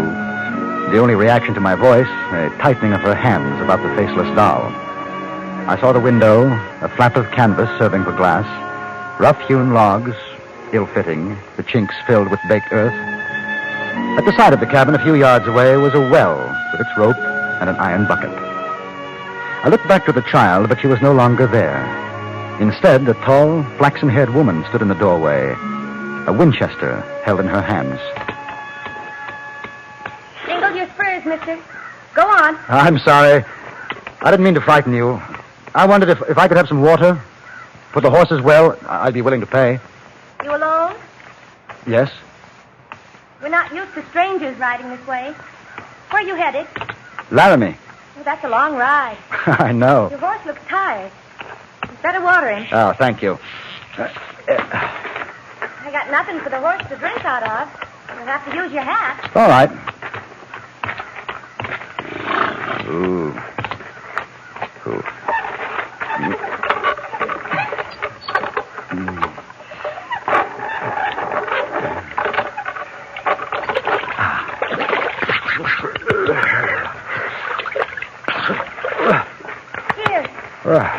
The only reaction to my voice, a tightening of her hands about the faceless doll. I saw the window, a flap of canvas serving for glass, rough-hewn logs, ill-fitting, the chinks filled with baked earth. At the side of the cabin, a few yards away, was a well with its rope and an iron bucket. I looked back to the child, but she was no longer there. Instead, a tall, flaxen-haired woman stood in the doorway, a Winchester held in her hands. Jingle your spurs, mister. Go on. I'm sorry. I didn't mean to frighten you. I wondered if I could have some water. For the horses well, I'd be willing to pay. You alone? Yes? We're not used to strangers riding this way. Where are you headed? Laramie. Oh, that's a long ride. I know. Your horse looks tired. You'd better water him. Oh, thank you. I got nothing for the horse to drink out of. You'll have to use your hat. All right. Ooh. Ooh. Here.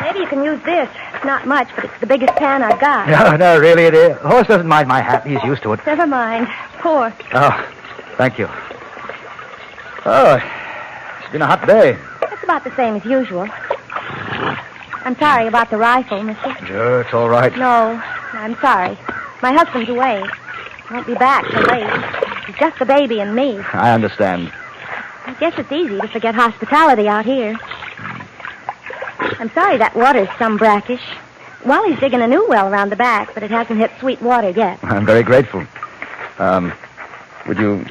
Maybe you can use this. It's not much, but it's the biggest pan I've got. No, really, the horse doesn't mind my hat. He's used to it. Never mind. Pour. Oh, thank you. Oh, it's been a hot day. It's about the same as usual. I'm sorry about the rifle, mister. Sure, it's all right. No, I'm sorry. My husband's away. He won't be back till late. It's just the baby and me. I understand. I guess it's easy to forget hospitality out here. I'm sorry that water's some brackish. Wally's digging a new well around the back, but it hasn't hit sweet water yet. I'm very grateful. Would you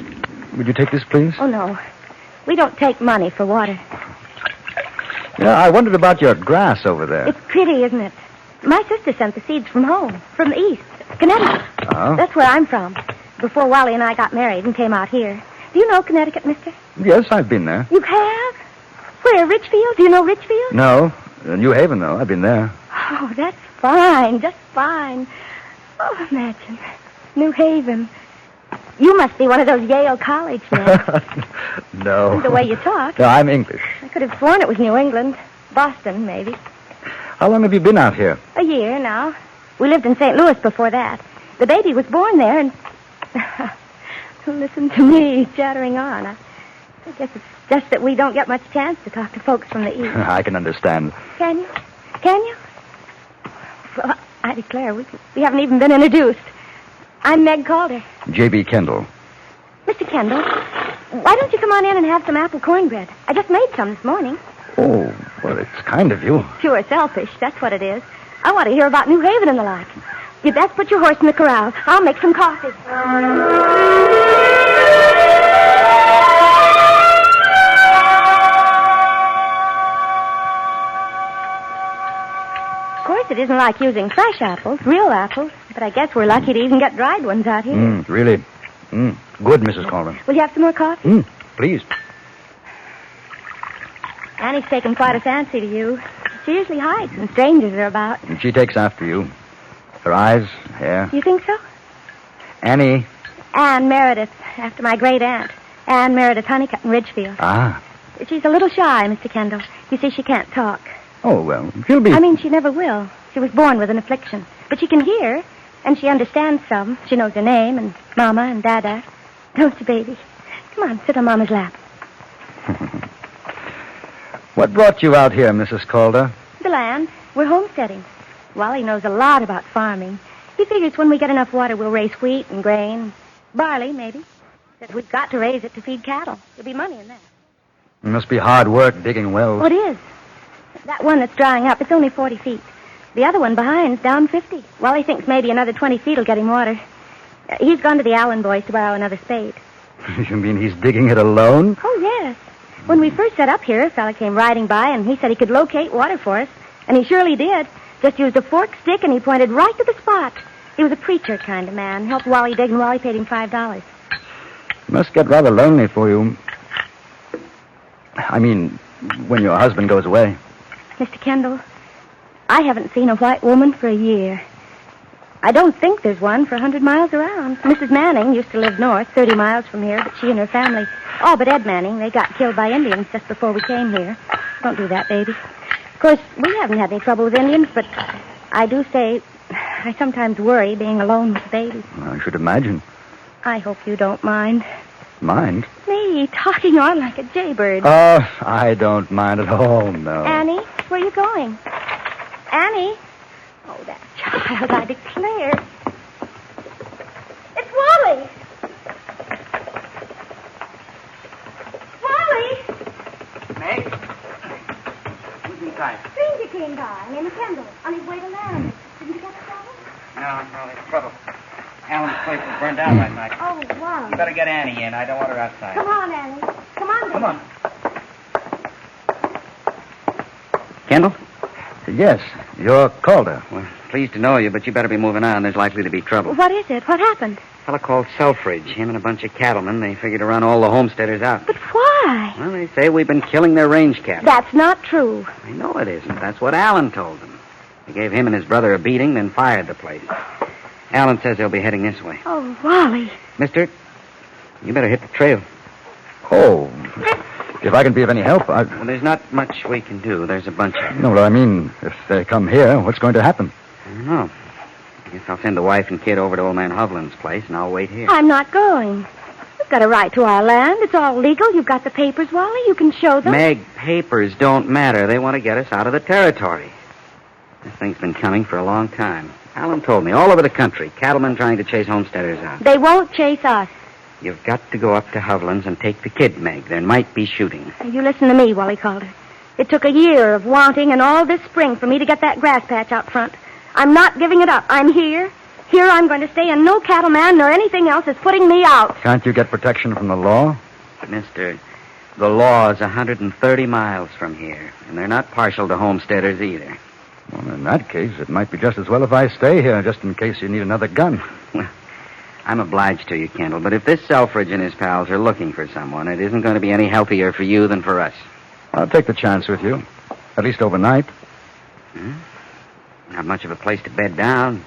take this, please? Oh, no. We don't take money for water. I wondered about your grass over there. It's pretty, isn't it? My sister sent the seeds from home, from the east, Connecticut. Oh? That's where I'm from, before Wally and I got married and came out here. Do you know Connecticut, mister? Yes, I've been there. You have? Where, Richfield? Do you know Richfield? No. New Haven, though. I've been there. Oh, that's fine, just fine. Oh, imagine. New Haven. You must be one of those Yale College men. No. The way you talk. No, I'm English. I could have sworn it was New England. Boston, maybe. How long have you been out here? A year now. We lived in St. Louis before that. The baby was born there, and... Listen to me chattering on. I guess it's just that we don't get much chance to talk to folks from the east. I can understand. Can you? Can you? Well, I declare, we haven't even been introduced. I'm Meg Calder. J.B. Kendall. Mr. Kendall, why don't you come on in and have some apple cornbread? I just made some this morning. Oh, well, it's kind of you. Pure selfish, that's what it is. I want to hear about New Haven and the like. You best put your horse in the corral. I'll make some coffee. Of course, it isn't like using fresh apples, real apples, but I guess we're lucky to even get dried ones out here. Really. Good, Mrs. Calder. Will you have some more coffee? Please. Annie's taken quite a fancy to you. She usually hides when strangers are about. And she takes after you. Her eyes, hair. You think so? Annie. Anne Meredith, after my great aunt. Anne Meredith Honeycutt in Ridgefield. Ah. She's a little shy, Mr. Kendall. You see, she can't talk. Oh, well, she'll be... I mean, she never will. She was born with an affliction. But she can hear, and she understands some. She knows her name, and Mama and Dada. Don't you, baby? Come on, sit on Mama's lap. What brought you out here, Mrs. Calder? The land. We're homesteading. Wally knows a lot about farming. He figures when we get enough water, we'll raise wheat and grain. Barley, maybe. Says we've got to raise it to feed cattle. There'll be money in that. It must be hard work digging wells. Oh, it is. That one that's drying up, it's only 40 feet. The other one behind's down 50. Wally thinks maybe another 20 feet will get him water. He's gone to the Allen boys to borrow another spade. You mean he's digging it alone? Oh, yes. When we first set up here, a fella came riding by, and he said he could locate water for us. And he surely did. Just used a forked stick, and he pointed right to the spot. He was a preacher kind of man. Helped Wally dig, and Wally paid him $5. Must get rather lonely for you. I mean, when your husband goes away. Mr. Kendall, I haven't seen a white woman for a year. I don't think there's one for 100 miles around. Mrs. Manning used to live north, 30 miles from here, but she and her family... Oh, but Ed Manning, they got killed by Indians just before we came here. Don't do that, baby. Of course, we haven't had any trouble with Indians, but I do say I sometimes worry being alone with the baby. I should imagine. I hope you don't mind. Mind? Me, talking on like a jaybird. Oh, I don't mind at all, no. Annie, where are you going? Annie? Oh, that child, I declare. It's Wally! Wally! Meg? Who's inside? Stranger came by, named Kendall, on his way to Laramie. Didn't you get trouble? No, there's trouble. Alan's place was burned down last night. Oh, wow. You better get Annie in. I don't want her outside. Come on, Annie. Come on, Come on. Kendall? Yes, you're Calder. Well, pleased to know you, but you better be moving on. There's likely to be trouble. What is it? What happened? A fellow called Selfridge. Him and a bunch of cattlemen. They figure to run all the homesteaders out. But why? Well, they say we've been killing their range cattle. That's not true. I know it isn't. That's what Alan told them. They gave him and his brother a beating, then fired the place. Alan says they'll be heading this way. Oh, Wally. Mister, you better hit the trail. Oh, if I can be of any help, Well, there's not much we can do. There's a bunch of them. No, but I mean, if they come here, what's going to happen? I don't know. I guess I'll send the wife and kid over to old man Hovland's place, and I'll wait here. I'm not going. You've got a right to our land. It's all legal. You've got the papers, Wally. You can show them. Meg, papers don't matter. They want to get us out of the territory. This thing's been coming for a long time. Alan told me, all over the country, cattlemen trying to chase homesteaders out. They won't chase us. You've got to go up to Hovland's and take the kid, Meg. There might be shooting. You listen to me, Wally Calder. It took a year of wanting and all this spring for me to get that grass patch out front. I'm not giving it up. I'm here. Here I'm going to stay, and no cattleman nor anything else is putting me out. Can't you get protection from the law? Mister, The law is 130 miles from here, and they're not partial to homesteaders either. Well, in that case, it might be just as well if I stay here, just in case you need another gun. Well, I'm obliged to you, Kendall, but if this Selfridge and his pals are looking for someone, it isn't going to be any healthier for you than for us. I'll take the chance with you. At least overnight. Not much of a place to bed down.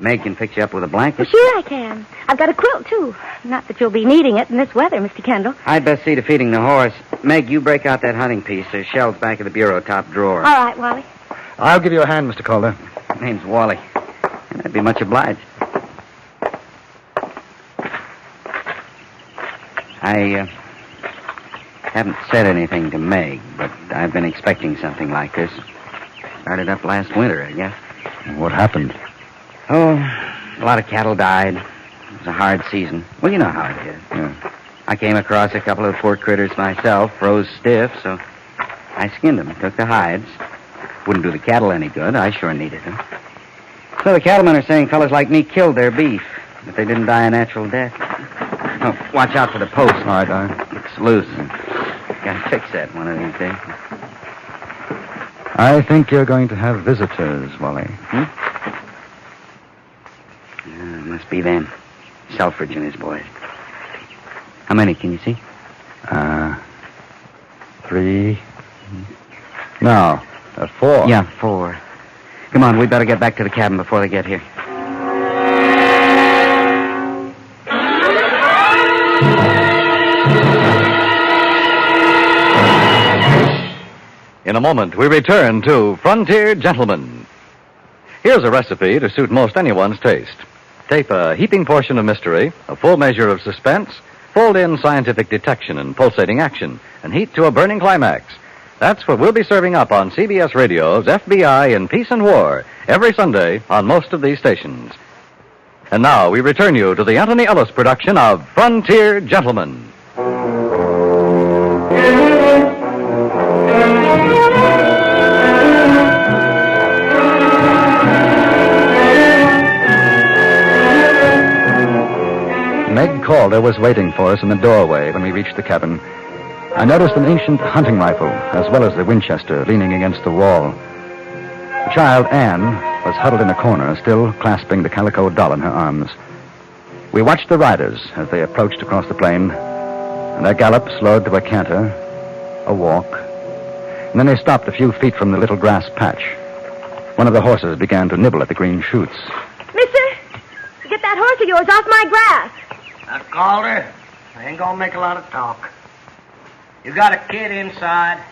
Meg can fix you up with a Well, blanket. sure I can. I've got a quilt, too. Not that you'll be needing it in this weather, Mr. Kendall. I'd best see to feeding the horse. Meg, you break out that hunting piece. There's shelves back of the bureau top drawer. All right, Wally. I'll give you a hand, Mr. Calder. Name's Wally. I'd be much obliged. I haven't said anything to Meg, but I've been expecting something like this. Started up last winter, I guess. What happened? Oh, a lot of cattle died. It was a hard season. Well, you know how it is. Yeah. I came across a couple of poor critters myself, froze stiff, so I skinned them, took the hides. Wouldn't do the cattle any good. I sure needed them. So the cattlemen are saying fellas like me killed their beef, but they didn't die a natural death. Oh, watch out for the post. All right, It's loose. Gotta fix that one of these days. I think you're going to have visitors, Wally. It must be them. Selfridge and his boys. How many can you see? 3. No, 4. Yeah, 4. Come on, we better get back to the cabin before they get here. In a moment, we return to Frontier Gentlemen. Here's a recipe to suit most anyone's taste. Tape a heaping portion of mystery, a full measure of suspense, fold in scientific detection and pulsating action, and heat to a burning climax. That's what we'll be serving up on CBS Radio's FBI in Peace and War every Sunday on most of these stations. And now we return you to the Anthony Ellis production of Frontier Gentlemen. Meg Calder was waiting for us in the doorway when we reached the cabin. I noticed an ancient hunting rifle, as well as the Winchester, leaning against the wall. The child, Anne, was huddled in a corner, still clasping the calico doll in her arms. We watched the riders as they approached across the plain, and their gallop slowed to a canter, a walk, and then they stopped a few feet from the little grass patch. One of the horses began to nibble at the green shoots. Mister, get that horse of yours off my grass. Now, Calder, I ain't gonna make a lot of talk. You got a kid inside.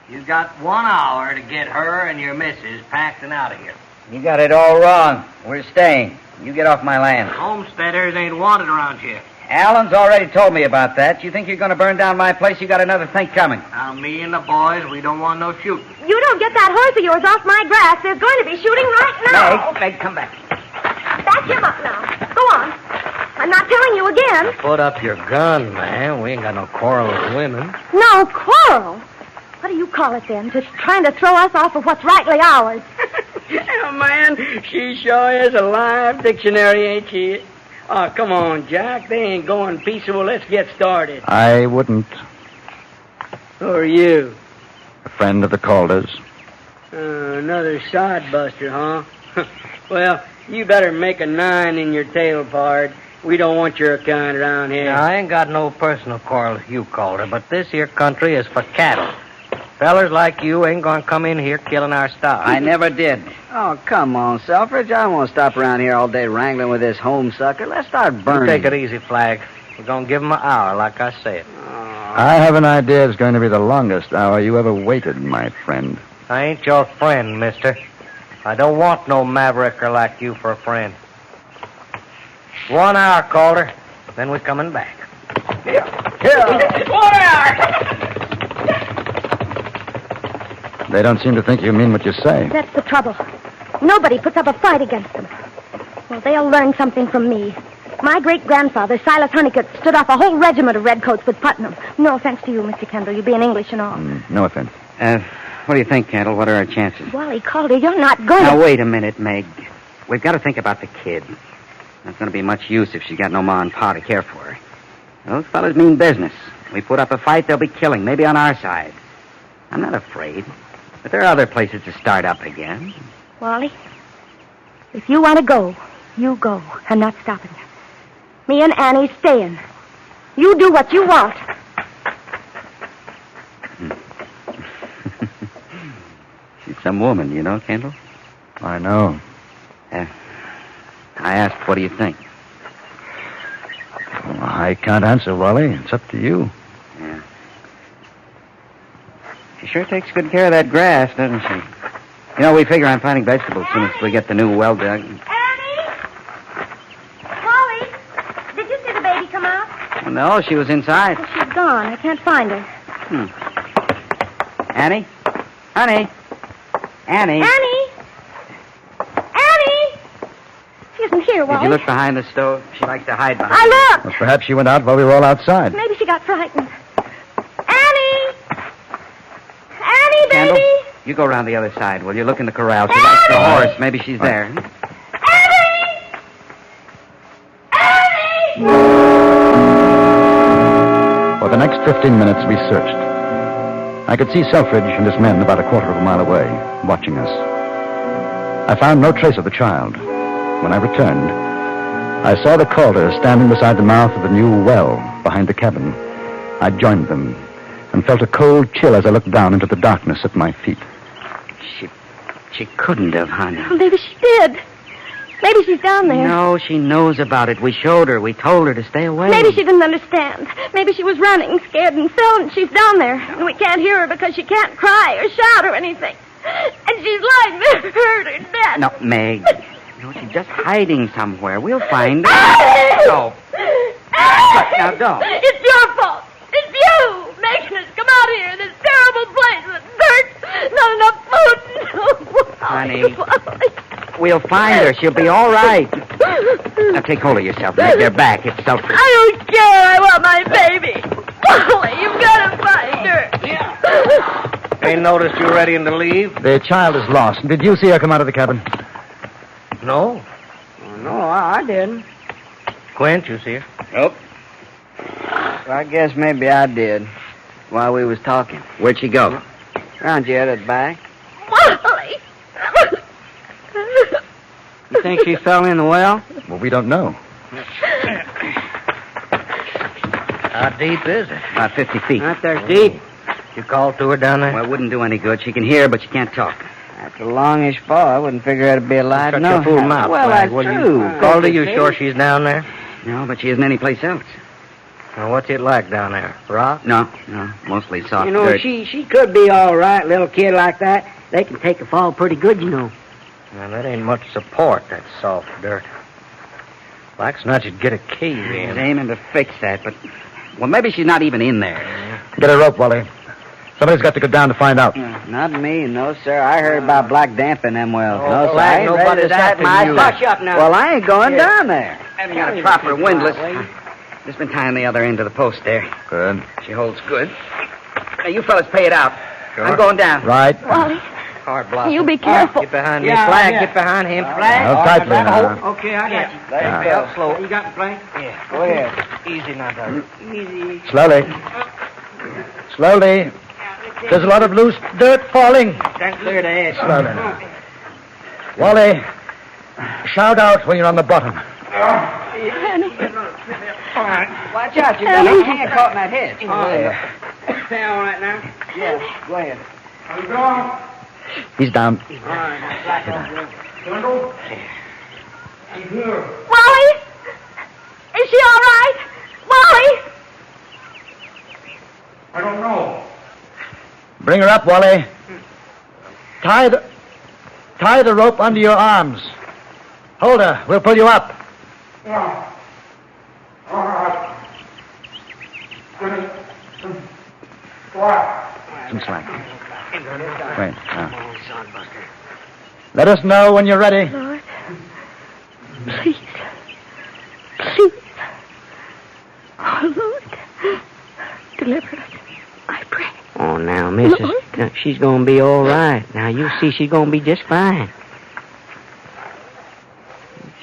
You got 1 hour to get her and your missus packed and out of here. You got it all wrong. We're staying. You get off my land. Homesteaders ain't wanted around here. Alan's already told me about that. You think you're going to burn down my place? You got another thing coming. Now, me and the boys, we don't want no shooting. You don't get that horse of yours off my grass, there's going to be shooting right now. Meg, come back. Back him up now. Go on. I'm not telling you again. Put up your gun, man. We ain't got no quarrel with women. No quarrel. What do you call it then? Just trying to throw us off of what's rightly ours. Yeah, man, she sure is a live dictionary, ain't she? Oh, come on, Jack. They ain't going peaceable. Let's get started. I wouldn't. Who are you? A friend of the Calders. Another sodbuster, huh? Well, you better make a 9 in your tail, pard. We don't want your kind around here. Now, I ain't got no personal quarrel with you, Calder, but this here country is for cattle. Fellers like you ain't gonna come in here killing our stock. I never did. Oh, come on, Selfridge. I won't stop around here all day wrangling with this homesucker. Let's start burning. You take it easy, Flag. We're gonna give him an hour, like I said. I have an idea it's going to be the longest hour you ever waited, my friend. I ain't your friend, mister. I don't want no mavericker like you for a friend. 1 hour, Calder. Then we're coming back. Here. 1 hour! They don't seem to think you mean what you say. That's the trouble. Nobody puts up a fight against them. Well, they'll learn something from me. My great-grandfather, Silas Honeycutt, stood off a whole regiment of redcoats with Putnam. No offense to you, Mr. Kendall. You being English and all. No offense. What do you think, Kendall? What are our chances? Wally Calder, you're not going Now, to... wait a minute, Meg. We've got to think about the kid. Not going to be much use if she's got no ma and pa to care for her. Those fellas mean business. We put up a fight, there'll be killing, maybe on our side. I'm not afraid. But there are other places to start up again. Wally, if you want to go, you go. I'm not stopping you. Me and Annie's staying. You do what you want. She's some woman, you know, Kendall. I know. I asked, what do you think? Well, I can't answer, Wally. It's up to you. Yeah. She sure takes good care of that grass, doesn't she? You know, we figure on planting vegetables as soon as we get the new well dug. Annie? Wally, did you see the baby come out? Well, no, she was inside. Oh, she's gone. I can't find her. Annie? Honey? Annie? Annie? Annie? She isn't here, Wally. Did you look behind the stove? She likes to hide behind. I looked. Well, perhaps she went out while we were all outside. Maybe she got frightened. Annie? Annie, Kendall, baby? you go around the other side. Will you look in the corral? She likes the horse. Maybe she's there. Annie! Annie! For the next 15 minutes, we searched. I could see Selfridge and his men about a quarter of a mile away, watching us. I found no trace of the child. When I returned, I saw the Calders standing beside the mouth of the new well behind the cabin. I joined them and felt a cold chill as I looked down into the darkness at my feet. She couldn't have, honey. Oh, maybe she did. Maybe she's down there. No, she knows about it. We showed her. We told her to stay away. Maybe she didn't understand. Maybe she was running, scared and fell, and she's down there. And we can't hear her because she can't cry or shout or anything. And she's lying there, hurt or dead. No, Meg. No, she's just hiding somewhere. We'll find her. No. Now, don't. It's your fault. It's you making us come out here in this terrible place with dirt, not enough food. Honey, we'll find her. She'll be all right. Now, take hold of yourself. Meg, they're back. It's Selfridge. I don't care. I want my baby. Wally, you've got to find her. Ain't noticed you ready to leave? The child is lost. Did you see her come out of the cabin? No. No, I didn't. Quint, you see her? Nope. I guess maybe I did while we was talking. Where'd she go? Around you at the back. Wally. You think she fell in the well? Well, we don't know. How deep is it? About 50 feet. Not there deep. You called to her down there? Well, it wouldn't do any good. She can hear, but she can't talk. That's a longish fall. I wouldn't figure her to be alive. Shut no. your fool mouth, Well, Flag, that's will true. you? Called her, you sure she's down there? No, but she isn't anyplace else. Now, what's it like down there? Rock? No, mostly soft You know, dirt. she could be all right, little kid like that. They can take a fall pretty good, you know. Now, that ain't much support, that soft dirt. Like's not you'd get a cave I was in. aiming to fix that, but... Well, maybe she's not even in there. Get a rope, Wally. Somebody's got to go down to find out. Not me, no, sir. I heard about black damp in them wells. No, sir. I Flag, ain't nobody's ready to set after my you. Hush up now. Well, I ain't going down there. Haven't got a proper windlass. Just been tying the other end to the post there. Good. She holds good. Now, you fellas pay it out. Sure. I'm going down. Right. Wally, Hard block. you be careful. Get behind me, Flag. Get behind him, Flag. Now, tightly now. Okay, I got you. Yeah. Stay up slow. You got the plank? Yeah. Go ahead. Easy now, darling. Easy. Slowly. Slowly. There's a lot of loose dirt falling. Can't clear the edge. Slowly. Wally, shout out when you're on the bottom. Watch out, you got your hand caught in that hedge. Stay all right now? Yeah, go ahead. He's down. Wally? Is she all right? Wally? Bring her up, Wally. Tie the rope under your arms. Hold her. We'll pull you up. Some slack. Wait. Now. Let us know when you're ready. Lord, please, please. Oh, Lord, deliver us, I pray. Oh, now, missus, she's going to be all right. Now, you see she's going to be just fine.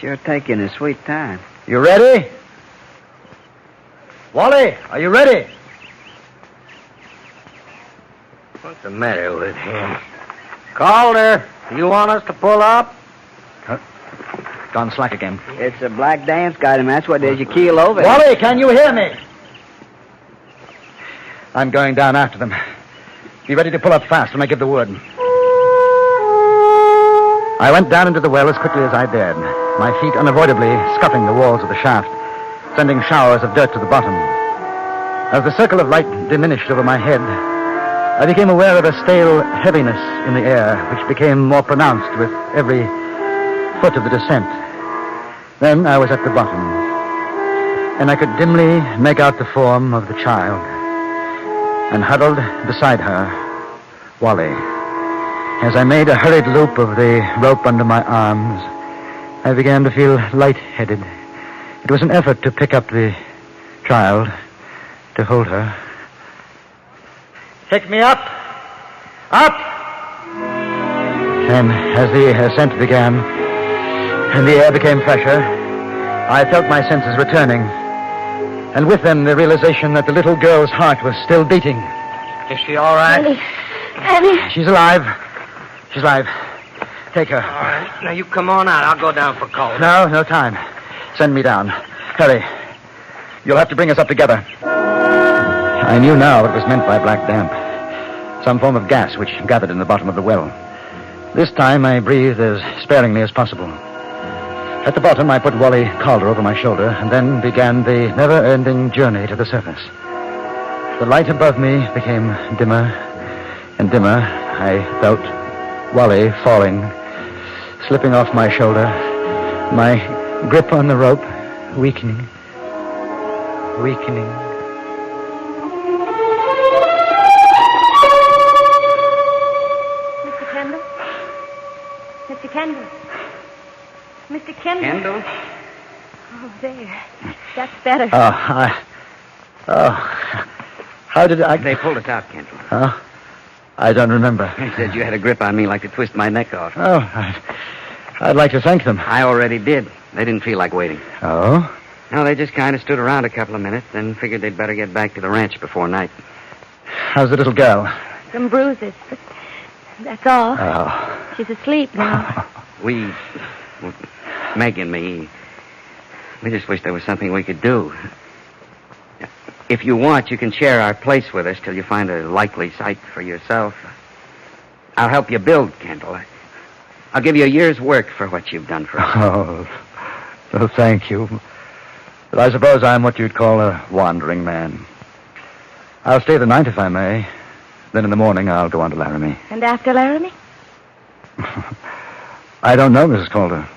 Sure taking a sweet time. You ready? Wally, are you ready? What's the matter with him? Calder, you want us to pull up? Gone slack again. It's a black dance got him. That's what does you keel over. Wally, can you hear me? I'm going down after them. Be ready to pull up fast when I give the word. I went down into the well as quickly as I dared, my feet unavoidably scuffing the walls of the shaft, sending showers of dirt to the bottom. As the circle of light diminished over my head, I became aware of a stale heaviness in the air, which became more pronounced with every foot of the descent. Then I was at the bottom, and I could dimly make out the form of the child, and huddled beside her, Wally. As I made a hurried loop of the rope under my arms, I began to feel lightheaded. It was an effort to pick up the child, to hold her. Pick me up! Up! And as the ascent began, and the air became fresher, I felt my senses returning, and with them the realization that the little girl's heart was still beating. Is she all right? Annie. She's alive. She's alive. Take her. All right. Now, you come on out. I'll go down for Calder. No time. Send me down. Hurry. You'll have to bring us up together. I knew now what was meant by black damp. Some form of gas which gathered in the bottom of the well. This time I breathed as sparingly as possible. At the bottom, I put Wally Calder over my shoulder and then began the never-ending journey to the surface. The light above me became dimmer and dimmer. I felt Wally falling, slipping off my shoulder, my grip on the rope weakening. Mr. Kendall? Mr. Kendall? Kendall? Oh, there. That's better. How did I... They pulled us out, Kendall. Oh, I don't remember. They said you had a grip on me like to twist my neck off. Oh, I'd like to thank them. I already did. They didn't feel like waiting. Oh? No, they just kind of stood around a couple of minutes, then figured they'd better get back to the ranch before night. How's the little girl? Some bruises, but that's all. Oh. She's asleep now. Meg and me, we just wish there was something we could do. If you want, you can share our place with us till you find a likely site for yourself. I'll help you build, Kendall. I'll give you a year's work for what you've done for us. Oh, thank you. But I suppose I'm what you'd call a wandering man. I'll stay the night if I may. Then in the morning I'll go on to Laramie. And after Laramie? I don't know, Mrs. Calder.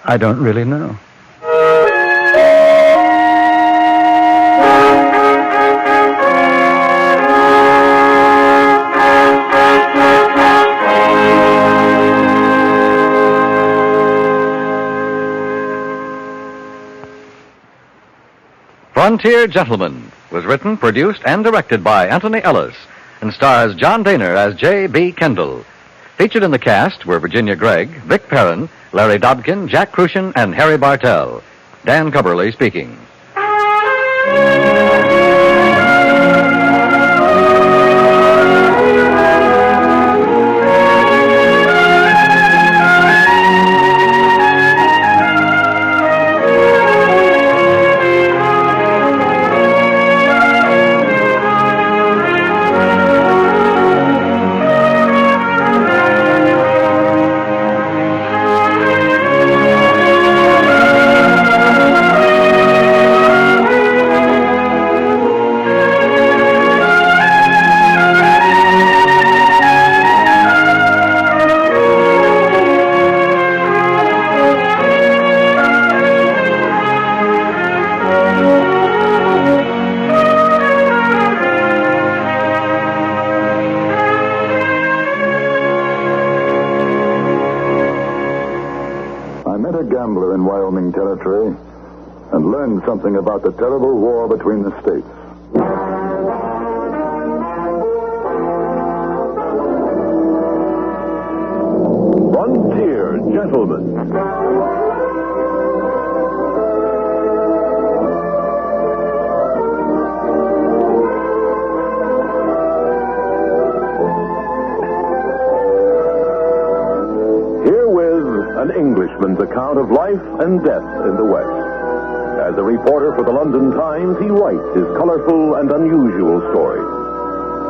I don't really know. Frontier Gentleman was written, produced, and directed by Anthony Ellis and stars John Daner as J.B. Kendall. Featured in the cast were Virginia Gregg, Vic Perrin, Larry Dobkin, Jack Crucian, and Harry Bartell. Dan Cubberly speaking. Gambler in Wyoming Territory and learned something about the terrible war between the states. Frontier Gentleman. an Englishman's account of life and death in the West. As a reporter for the London Times, he writes his colorful and unusual stories.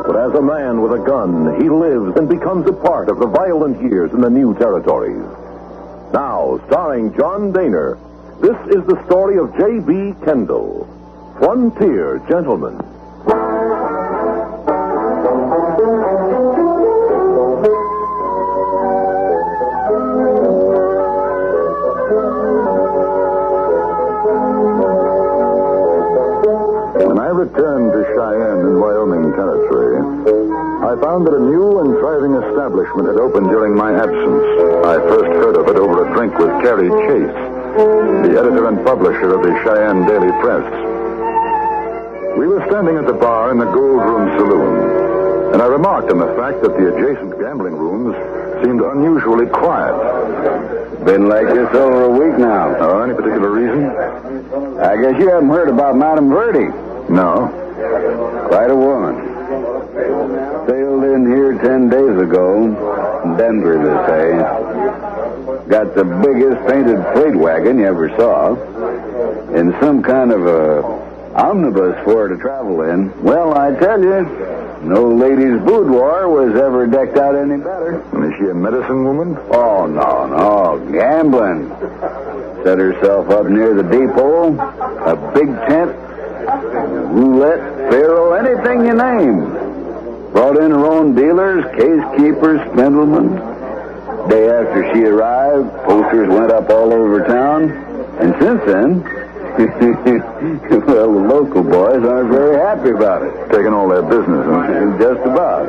But as a man with a gun, he lives and becomes a part of the violent years in the new territories. Now, starring John Dehner, this is the story of J.B. Kendall, Frontier Gentleman. When I returned to Cheyenne in Wyoming Territory, I found that a new and thriving establishment had opened during my absence. I first heard of it over a drink with Carrie Chase, the editor and publisher of the Cheyenne Daily Press. We were standing at the bar in the Gold Room Saloon, and I remarked on the fact that the adjacent gambling rooms seemed unusually quiet. Been like this over a week now. Oh, any particular reason? I guess you haven't heard about Madame Verdi. No. Quite a woman. Sailed in here 10 days ago. Denver, they say. Got the biggest painted freight wagon you ever saw. And some kind of a omnibus for her to travel in. Well, I tell you, no lady's boudoir was ever decked out any better. And is she a medicine woman? Oh, no. Gambling. Set herself up near the depot. A big tent. Roulette, faro, anything you name. Brought in her own dealers, case keepers, spindlemen. Day after she arrived, posters went up all over town. And since then, well, the local boys aren't very happy about it. Taking all their business, huh? Just about.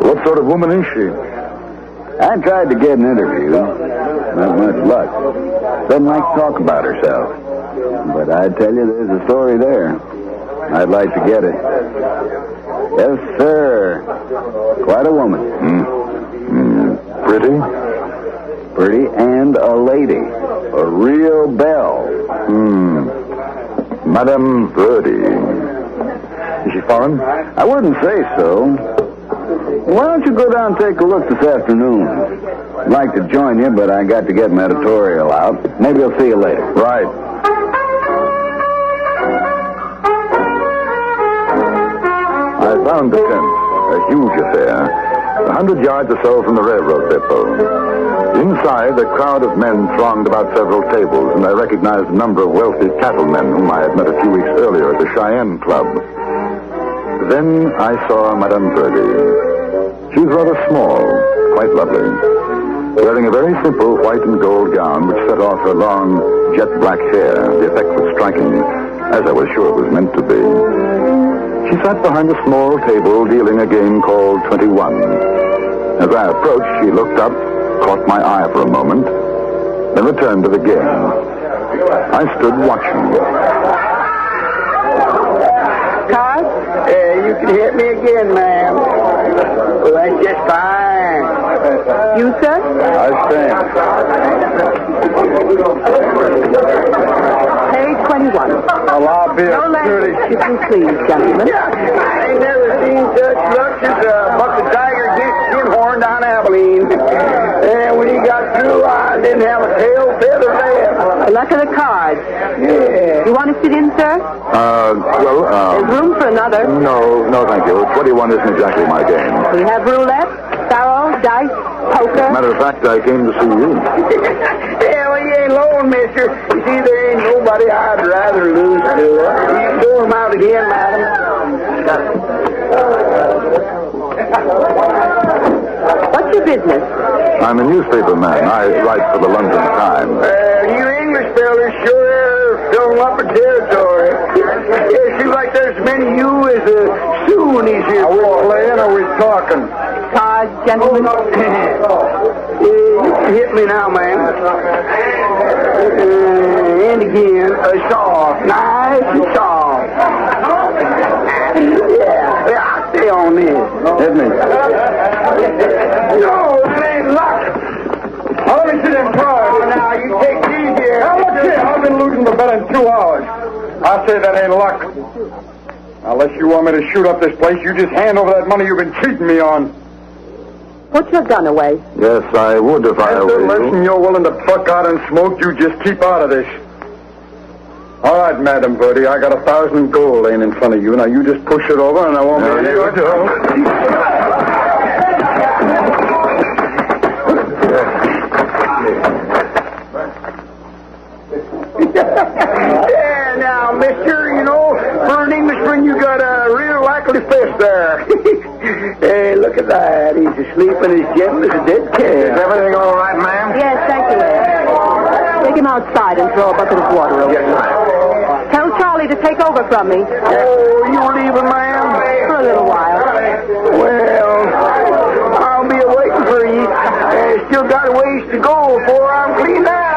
What sort of woman is she? I tried to get an interview. Not much luck. Doesn't like to talk about herself. But I tell you, there's a story there. I'd like to get it. Yes, sir. Quite a woman. Pretty? Pretty and a lady. A real belle. Madame Verdi. Is she foreign? I wouldn't say so. Why don't you go down and take a look this afternoon? I'd like to join you, but I got to get my editorial out. Maybe I'll see you later. Right. I found the tent, a huge affair, 100 yards or so from the railroad depot. Inside, a crowd of men thronged about several tables, and I recognized a number of wealthy cattlemen whom I had met a few weeks earlier at the Cheyenne Club. Then I saw Madame Verdi. She was rather small, quite lovely, wearing a very simple white and gold gown which set off her long, jet black hair. The effect was striking, as I was sure it was meant to be. She sat behind a small table dealing a game called 21. As I approached, she looked up, caught my eye for a moment, then returned to the game. I stood watching. Cards? You can hit me again, ma'am. Well, that's just fine. You, sir? I stand. Page 21. Well, I'll be No less shipping, please, gentlemen. I ain't never seen such luck as a buck tiger against Jim Horn down Abilene. And when he got through, I didn't have a tail feather left. The luck of the cards. Yeah. You want to sit in, sir? There's room for another. No, thank you. 21 isn't exactly my game. We have roulette, faro, dice, poker. Matter of fact, I came to see you. Yeah, well, you ain't alone, mister. You see, there ain't nobody I'd rather lose to. You can throw him out again, madam. What's your business? I'm a newspaper man. I write for the London Times. You English fellas sure filling up a territory. Yeah, seems like there's as many you as Sue in these here. Are we playing or are we talking? Cards, gentlemen. You can hit me now, man. And again, soft. Nice and soft. Yeah, I'll stay on this. Hit me. No, it ain't luck. I'll let me sit in front. Now, you take these here. Now, look here. I've been losing the bet in 2 hours. I say that ain't luck. Unless you want me to shoot up this place, you just hand over that money you've been cheating me on. Put your gun away. Yes, I would if I were you. Listen, you're willing to buck out and smoke, you just keep out of this. All right, Madam Birdie, I got 1,000 gold laying in front of you. Now you just push it over and I won't be able to. Yeah, now, mister, you know, for an Englishman, you got a real likely face there. Hey, look at that. He's asleep and as gentle as a dead cat. Is everything all right, ma'am? Yes, thank you. Take him outside and throw a bucket of water over him. Yes, ma'am. Tell Charlie to take over from me. Oh, you leaving, ma'am? For a little while. Well, I'll be waiting for you. Still got a ways to go before I'm cleaned out.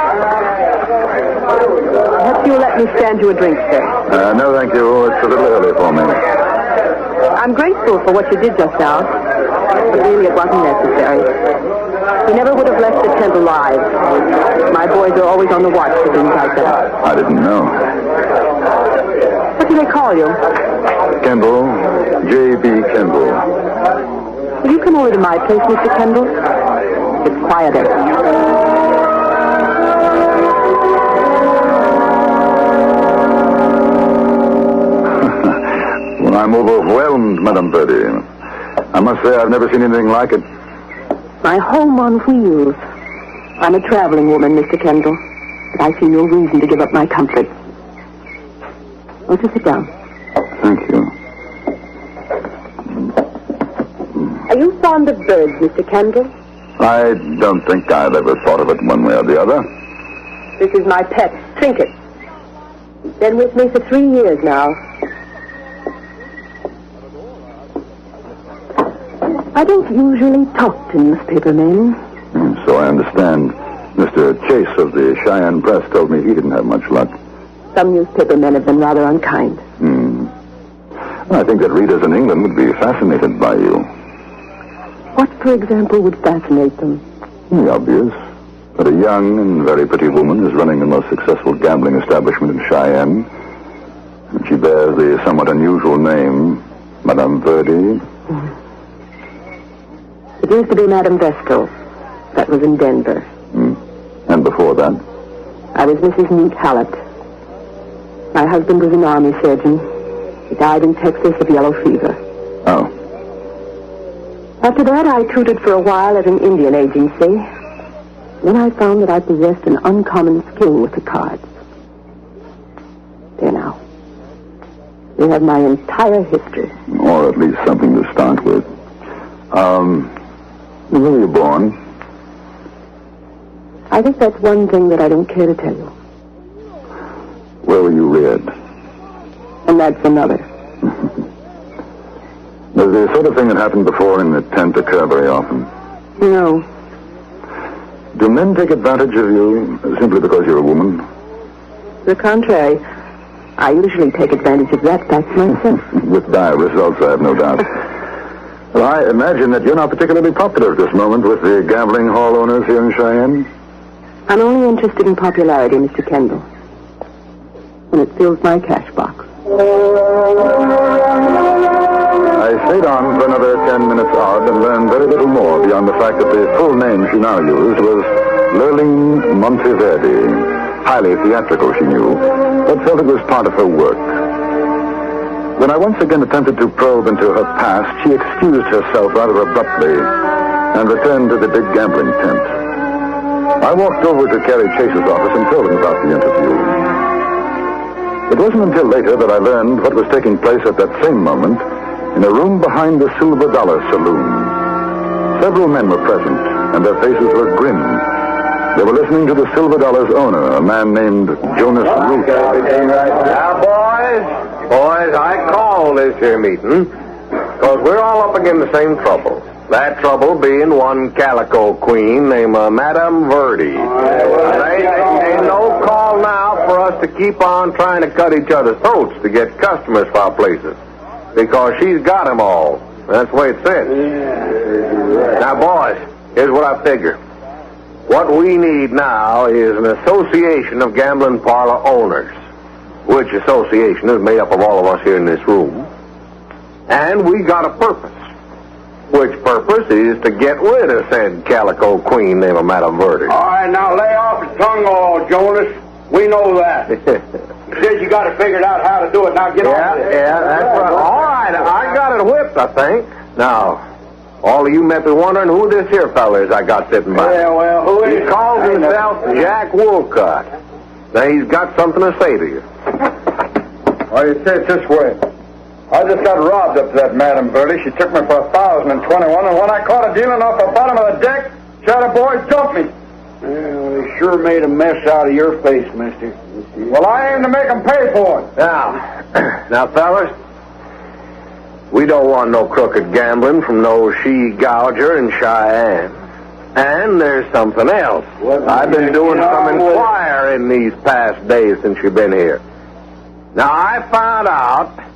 Perhaps you'll let me stand you a drink, sir. No, thank you. It's a little early for me. I'm grateful for what you did just now. But really, it wasn't necessary. You never would have left the tent alive. My boys are always on the watch for things like that. I didn't know. What do they call you? Kendall, J.B. Kendall. Will you come over to my place, Mr. Kendall? It's quieter. Well, I'm overwhelmed, Madame Birdie. I must say I've never seen anything like it. My home on wheels. I'm a traveling woman, Mr. Kendall. But I see no reason to give up my comfort. Won't you sit down? Thank you. Are you fond of birds, Mr. Kendall? I don't think I've ever thought of it one way or the other. This is my pet, Trinket. He's been with me for 3 years now. I don't usually talk to newspaper men. So I understand. Mr. Chase of the Cheyenne Press told me he didn't have much luck. Some newspaper men have been rather unkind. I think that readers in England would be fascinated by you. What, for example, would fascinate them? The obvious. That a young and very pretty woman is running the most successful gambling establishment in Cheyenne. And she bears the somewhat unusual name, Madame Birdie. It used to be Madame Vestal. That was in Denver. And before that? I was Mrs. Newt Hallett. My husband was an army surgeon. He died in Texas of yellow fever. Oh. After that, I tutored for a while at an Indian agency. Then I found that I possessed an uncommon skill with the cards. There now. You have my entire history. Or at least something to start with. Where were you born? I think that's one thing that I don't care to tell you. Where were you reared? And that's another. Does the sort of thing that happened before in the tent occur very often? No. Do men take advantage of you simply because you're a woman? The contrary. I usually take advantage of that fact myself. With dire results, I have no doubt. Well, I imagine that you're not particularly popular at this moment with the gambling hall owners here in Cheyenne. I'm only interested in popularity, Mr. Kendall. When it fills my cash box. I stayed on for another 10 minutes odd and learned very little more beyond the fact that the full name she now used was Lurleen Monteverdi. Highly theatrical, she knew, but felt it was part of her work. When I once again attempted to probe into her past, she excused herself rather abruptly and returned to the big gambling tent. I walked over to Carrie Chase's office and told him about the interview. It wasn't until later that I learned what was taking place at that same moment in a room behind the Silver Dollar Saloon. Several men were present, and their faces were grim. They were listening to the Silver Dollar's owner, a man named Jonas Root. Now, boys, I call this here meeting because we're all up against the same trouble. That trouble being one calico queen named Madame Birdie. Ain't no call now for us to keep on trying to cut each other's throats to get customers for our places. Because she's got them all. That's the way it sits. Now, boys, here's what I figure. What we need now is an association of gambling parlor owners, which association is made up of all of us here in this room. And we got a purpose. which purpose is to get rid of said calico queen named Madame Verde. All right, now lay off your tongue, all Jonas. We know that. You said you got to figure it out how to do it. Now get on with it. Yeah, that's right. All right, I got it whipped, I think. Now, all of you may be wondering who this here fella is I got sitting by. Yeah, well, who is he? He calls himself Jack Woolcott. Now, he's got something to say to you. Well, you say it this way. I just got robbed up to that Madame Verde. She took me for 1,021, and when I caught her dealing off the bottom of the deck, she had a boy dump me. Well, they sure made a mess out of your face, mister. Well, I aim to make them pay for it. Now, fellas, we don't want no crooked gambling from no she-gouger in Cheyenne. And there's something else. I've been doing some inquiring these past days since you've been here. Now, I found out...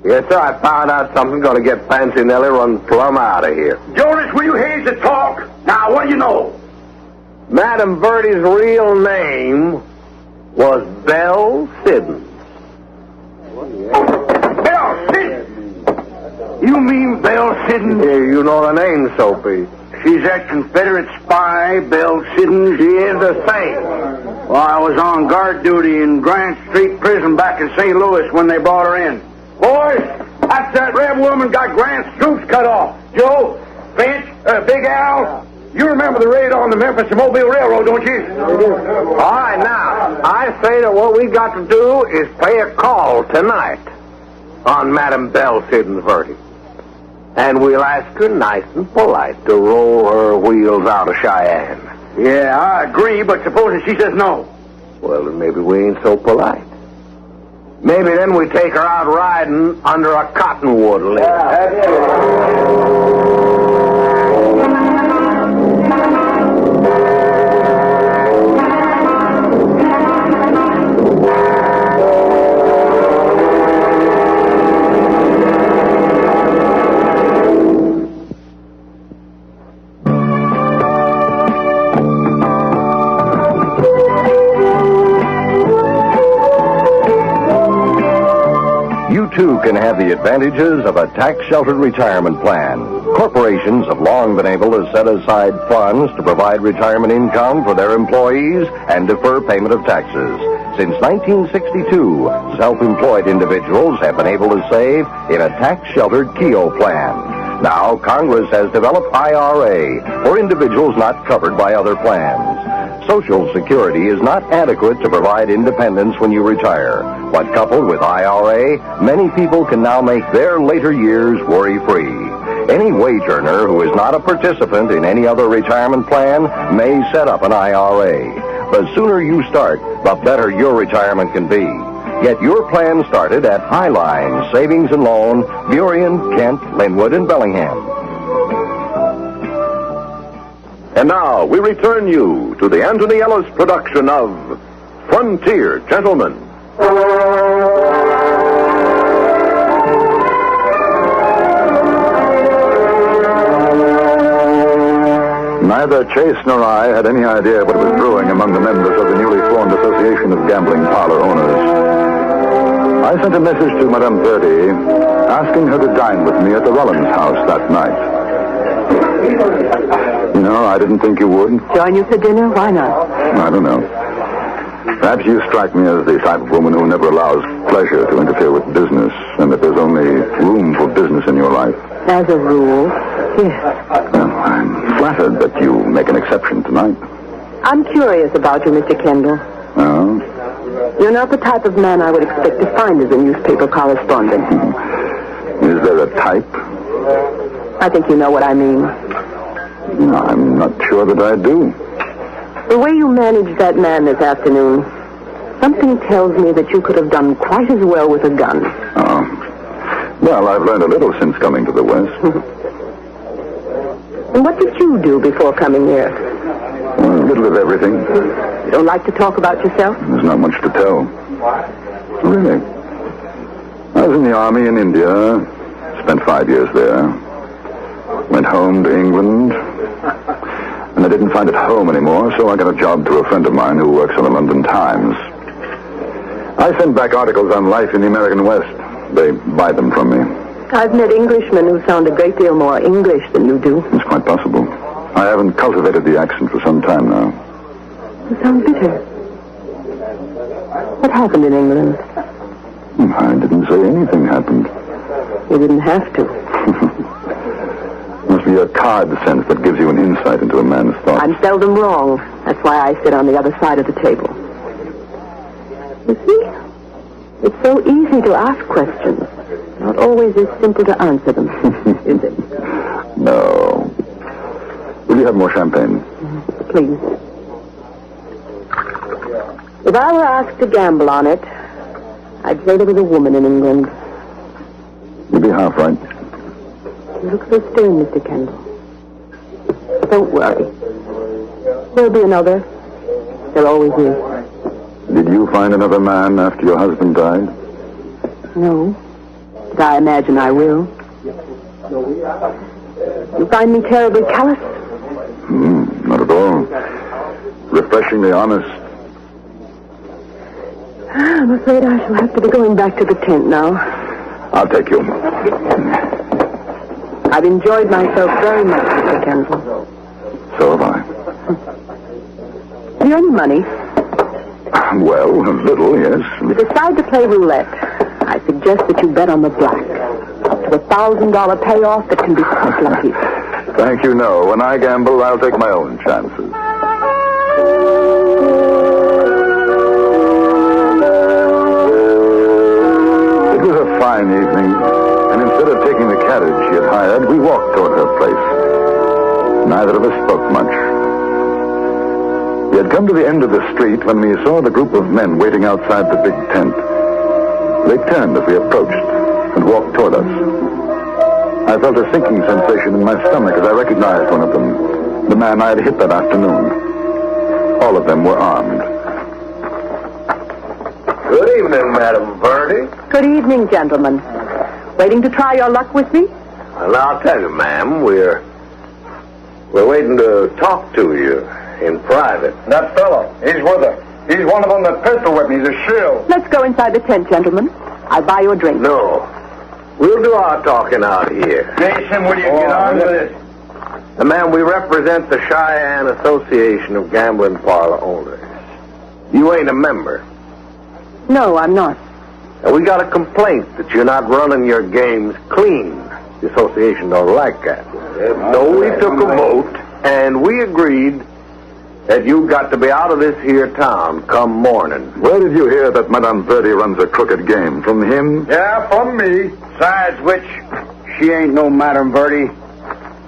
Yes, sir, I found out something's going to get Fancy Nellie run plumb out of here. Jonas, will you haze the talk? Now, what do you know? Madame Verde's real name was Belle Siddons. Belle Siddons? You mean Belle Siddons? Yeah, you know the name, Soapy. She's that Confederate spy, Belle Siddons? She is the same. Well, I was on guard duty in Grant Street Prison back in St. Louis when they brought her in. Boys, that's that red woman got Grant's troops cut off. Joe, Finch, Big Al, you remember the raid on the Memphis and Mobile Railroad, don't you? All right, now, I say that what we got to do is pay a call tonight on Madame Belle Siddons Verde. And we'll ask her nice and polite to roll her wheels out of Cheyenne. Yeah, I agree, but supposing she says no? Well, then maybe we ain't so polite. Maybe then we take her out riding under a cottonwood leaf. Yeah, that's it. Too can have the advantages of a tax-sheltered retirement plan. Corporations have long been able to set aside funds to provide retirement income for their employees and defer payment of taxes. Since 1962, self-employed individuals have been able to save in a tax-sheltered Keogh plan. Now, Congress has developed IRA for individuals not covered by other plans. Social Security is not adequate to provide independence when you retire. But coupled with IRA, many people can now make their later years worry-free. Any wage earner who is not a participant in any other retirement plan may set up an IRA. The sooner you start, the better your retirement can be. Get your plan started at Highline Savings and Loan, Burien, Kent, Linwood, and Bellingham. And now we return you to the Anthony Ellis production of Frontier Gentlemen. Neither Chase nor I had any idea what was brewing among the members of the newly formed Association of Gambling Parlor Owners. I sent a message to Madame Verde asking her to dine with me at the Rollins house that night. You know, I didn't think you would. Join you for dinner? Why not? I don't know. Perhaps you strike me as the type of woman who never allows pleasure to interfere with business, and that there's only room for business in your life. As a rule, yes. Well, I'm flattered that you make an exception tonight. I'm curious about you, Mr. Kendall. Oh? You're not the type of man I would expect to find as a newspaper correspondent. Is there a type? I think you know what I mean. No, I'm not sure that I do. The way you managed that man this afternoon, something tells me that you could have done quite as well with a gun. Oh. Well, I've learned a little since coming to the West. And what did you do before coming here? A little of everything. You don't like to talk about yourself? There's not much to tell. Really. I was in the army in India. Spent 5 years there. Went home to England. And I didn't find it home anymore, so I got a job through a friend of mine who works on the London Times. I send back articles on life in the American West. They buy them from me. I've met Englishmen who sound a great deal more English than you do. It's quite possible. I haven't cultivated the accent for some time now. You sound bitter. What happened in England? I didn't say anything happened. You didn't have to. Must be a card sense that gives you an insight into a man's thoughts. I'm seldom wrong. That's why I sit on the other side of the table. You see? It's so easy to ask questions. Not always as simple to answer them, is it? No. Will you have more champagne? Please. If I were asked to gamble on it, I'd say there was a woman in England. You'd be half right. You look so stern, Mr. Kendall. Don't worry. There'll be another. There always is. Did you find another man after your husband died? No. But I imagine I will. You find me terribly callous? Not at all. Refreshingly honest. I'm afraid I shall have to be going back to the tent now. I'll take you. I've enjoyed myself very much, Mr. Kendall. So have I. Have you any money? Well, a little, yes. If you decide to play roulette, I suggest that you bet on the black. Up to $1,000 payoff that can be quite lucky. Thank you, no. When I gamble, I'll take my own chances. It was a fine evening, and instead of taking the carriage she had hired, we walked toward her place. Neither of us spoke much. We had come to the end of the street when we saw the group of men waiting outside the big tent. They turned as we approached and walked toward us. I felt a sinking sensation in my stomach as I recognized one of them, the man I had hit that afternoon. All of them were armed. Good evening, Madam Verdi. Good evening, gentlemen. Waiting to try your luck with me? Well, I'll tell you, ma'am, we're waiting to talk to you in private. That fellow, he's with her. He's one of them that pistol whipped me. He's a shill. Let's go inside the tent, gentlemen. I'll buy you a drink. No. We'll do our talking out here. Jason, will you get on with it? Ma'am, we represent the Cheyenne Association of Gambling Parlor Owners. You ain't a member. No, I'm not. And we got a complaint that you're not running your games clean. The association don't like that. So we took a vote, and we agreed that you got to be out of this here town come morning. Where did you hear that Madame Verdi runs a crooked game? From him? Yeah, from me. Besides which, she ain't no Madame Verdi.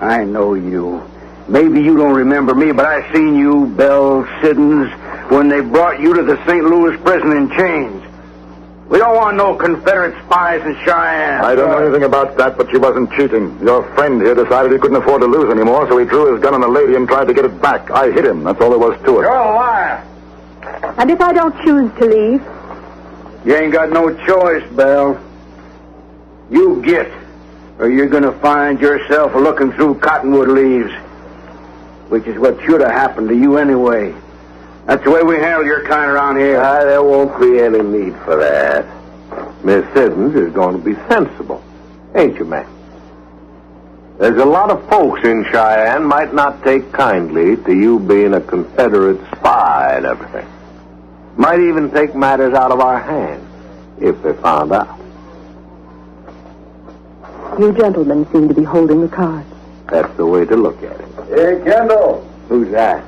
I know you. Maybe you don't remember me, but I seen you, Bell Siddons, when they brought you to the St. Louis prison in chains. We don't want no Confederate spies in Cheyenne. I don't know anything about that, but she wasn't cheating. Your friend here decided he couldn't afford to lose anymore, so he drew his gun on the lady and tried to get it back. I hit him. That's all there was to it. You're a liar. And if I don't choose to leave? You ain't got no choice, Bell. You get, or you're going to find yourself looking through cottonwood leaves, which is what should have happened to you anyway. That's the way we handle your kind around here. There won't be any need for that. Miss Siddons is going to be sensible. Ain't you, ma'am? There's a lot of folks in Cheyenne might not take kindly to you being a Confederate spy and everything. Might even take matters out of our hands if they found out. You gentlemen seem to be holding the cards. That's the way to look at it. Hey, Kendall. Who's that?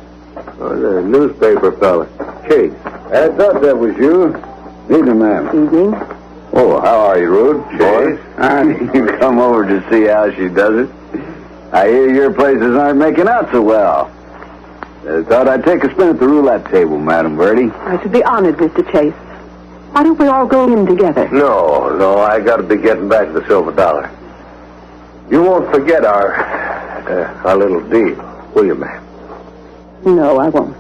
Oh, the newspaper fella. Chase. I thought that was you. Evening, ma'am. Evening. Oh, how are you, Rude? Chase? You come over to see how she does it. I hear your places aren't making out so well. Thought I'd take a spin at the roulette table, Madam Verdi. I should be honored, Mr. Chase. Why don't we all go in together? No, I got to be getting back to the Silver Dollar. You won't forget our little deal, will you, ma'am? No, I won't.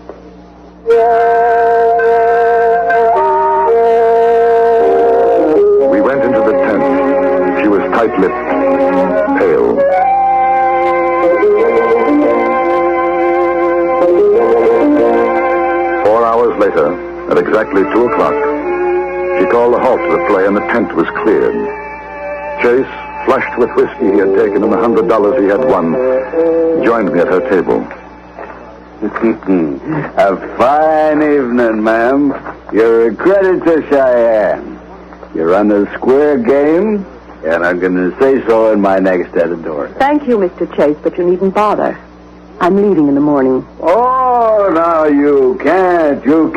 We went into the tent. She was tight-lipped, pale. Later, at exactly 2:00, she called a halt to the play and the tent was cleared. Chase, flushed with whiskey he had taken and the $100 he had won, joined me at her table. A fine evening, ma'am. You're a credit to Cheyenne. You run a square game, and I'm going to say so in my next editorial. Thank you, Mr. Chase, but you needn't bother. I'm leaving in the morning. Oh, now you can't do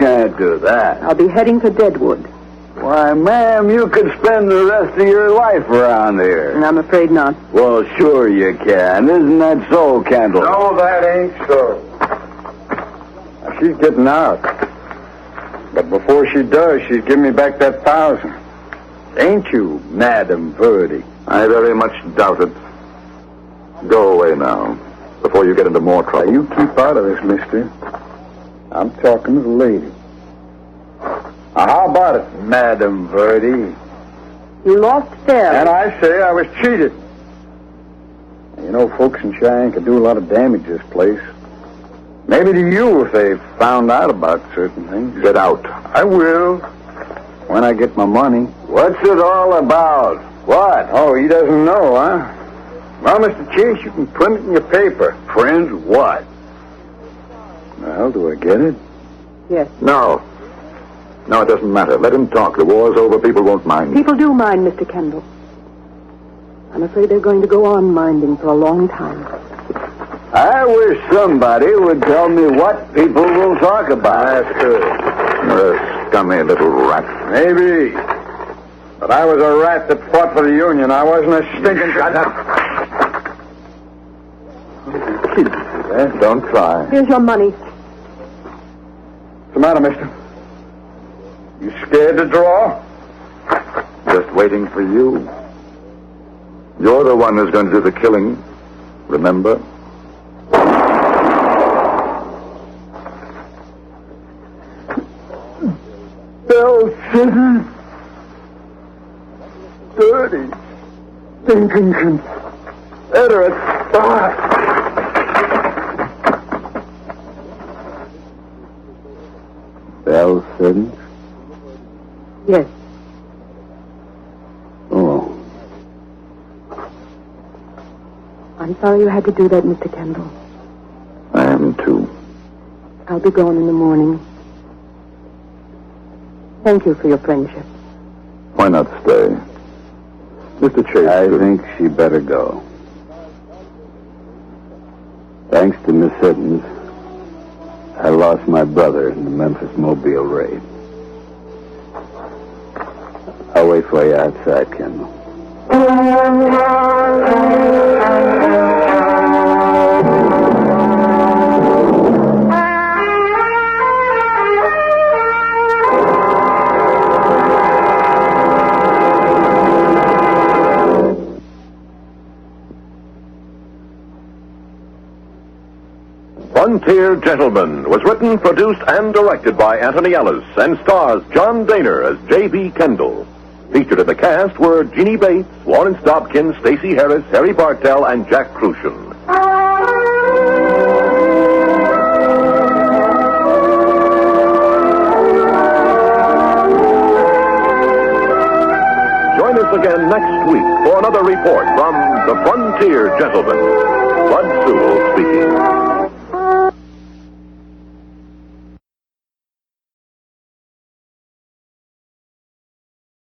that. I'll be heading for Deadwood. Why, ma'am, you could spend the rest of your life around here. And I'm afraid not. Well, sure you can. Isn't that so, Kendall? No, that ain't so. Now, she's getting out. But before she does, she's giving me back that 1,000. Ain't you, Madam Verdi? I very much doubt it. Go away now, before you get into more trouble. Now, you keep out of this, mister. I'm talking to the lady. Now, how about it, Madam Verdi? You lost fairly. And I say I was cheated. You know, folks in Cheyenne could do a lot of damage to this place. Maybe to you if they found out about certain things. Get out. I will. When I get my money. What's it all about? What? Oh, he doesn't know, huh? Well, Mr. Chase, you can print it in your paper. Print what? Well, do I get it? Yes. No. No, it doesn't matter. Let him talk. The war's over. People won't mind. People do mind, Mr. Kendall. I'm afraid they're going to go on minding for a long time. I wish somebody would tell me what people will talk about. That's good. A scummy little rat. Maybe. But I was a rat that fought for the Union. I wasn't a stinking... Shut up. Don't try. Here's your money. What's the matter, mister? You scared to draw? Just waiting for you. You're the one who's going to do the killing. Remember? Bell City. Dirty. Stinking Confederate. Bell City? Yes. Oh. I'm sorry you had to do that, Mr. Kendall. I am too. I'll be gone in the morning. Thank you for your friendship. Why not stay? Mr. Chase. I think she better go. Thanks to Miss Siddons, I lost my brother in the Memphis-Mobile raid. I'll wait for you outside, Kendall. Frontier Gentleman was written, produced, and directed by Anthony Ellis and stars John Daner as J.B. Kendall. Featured in the cast were Jeannie Bates, Lawrence Dobkin, Stacey Harris, Harry Bartell, and Jack Crucian. Join us again next week for another report from the Frontier Gentleman.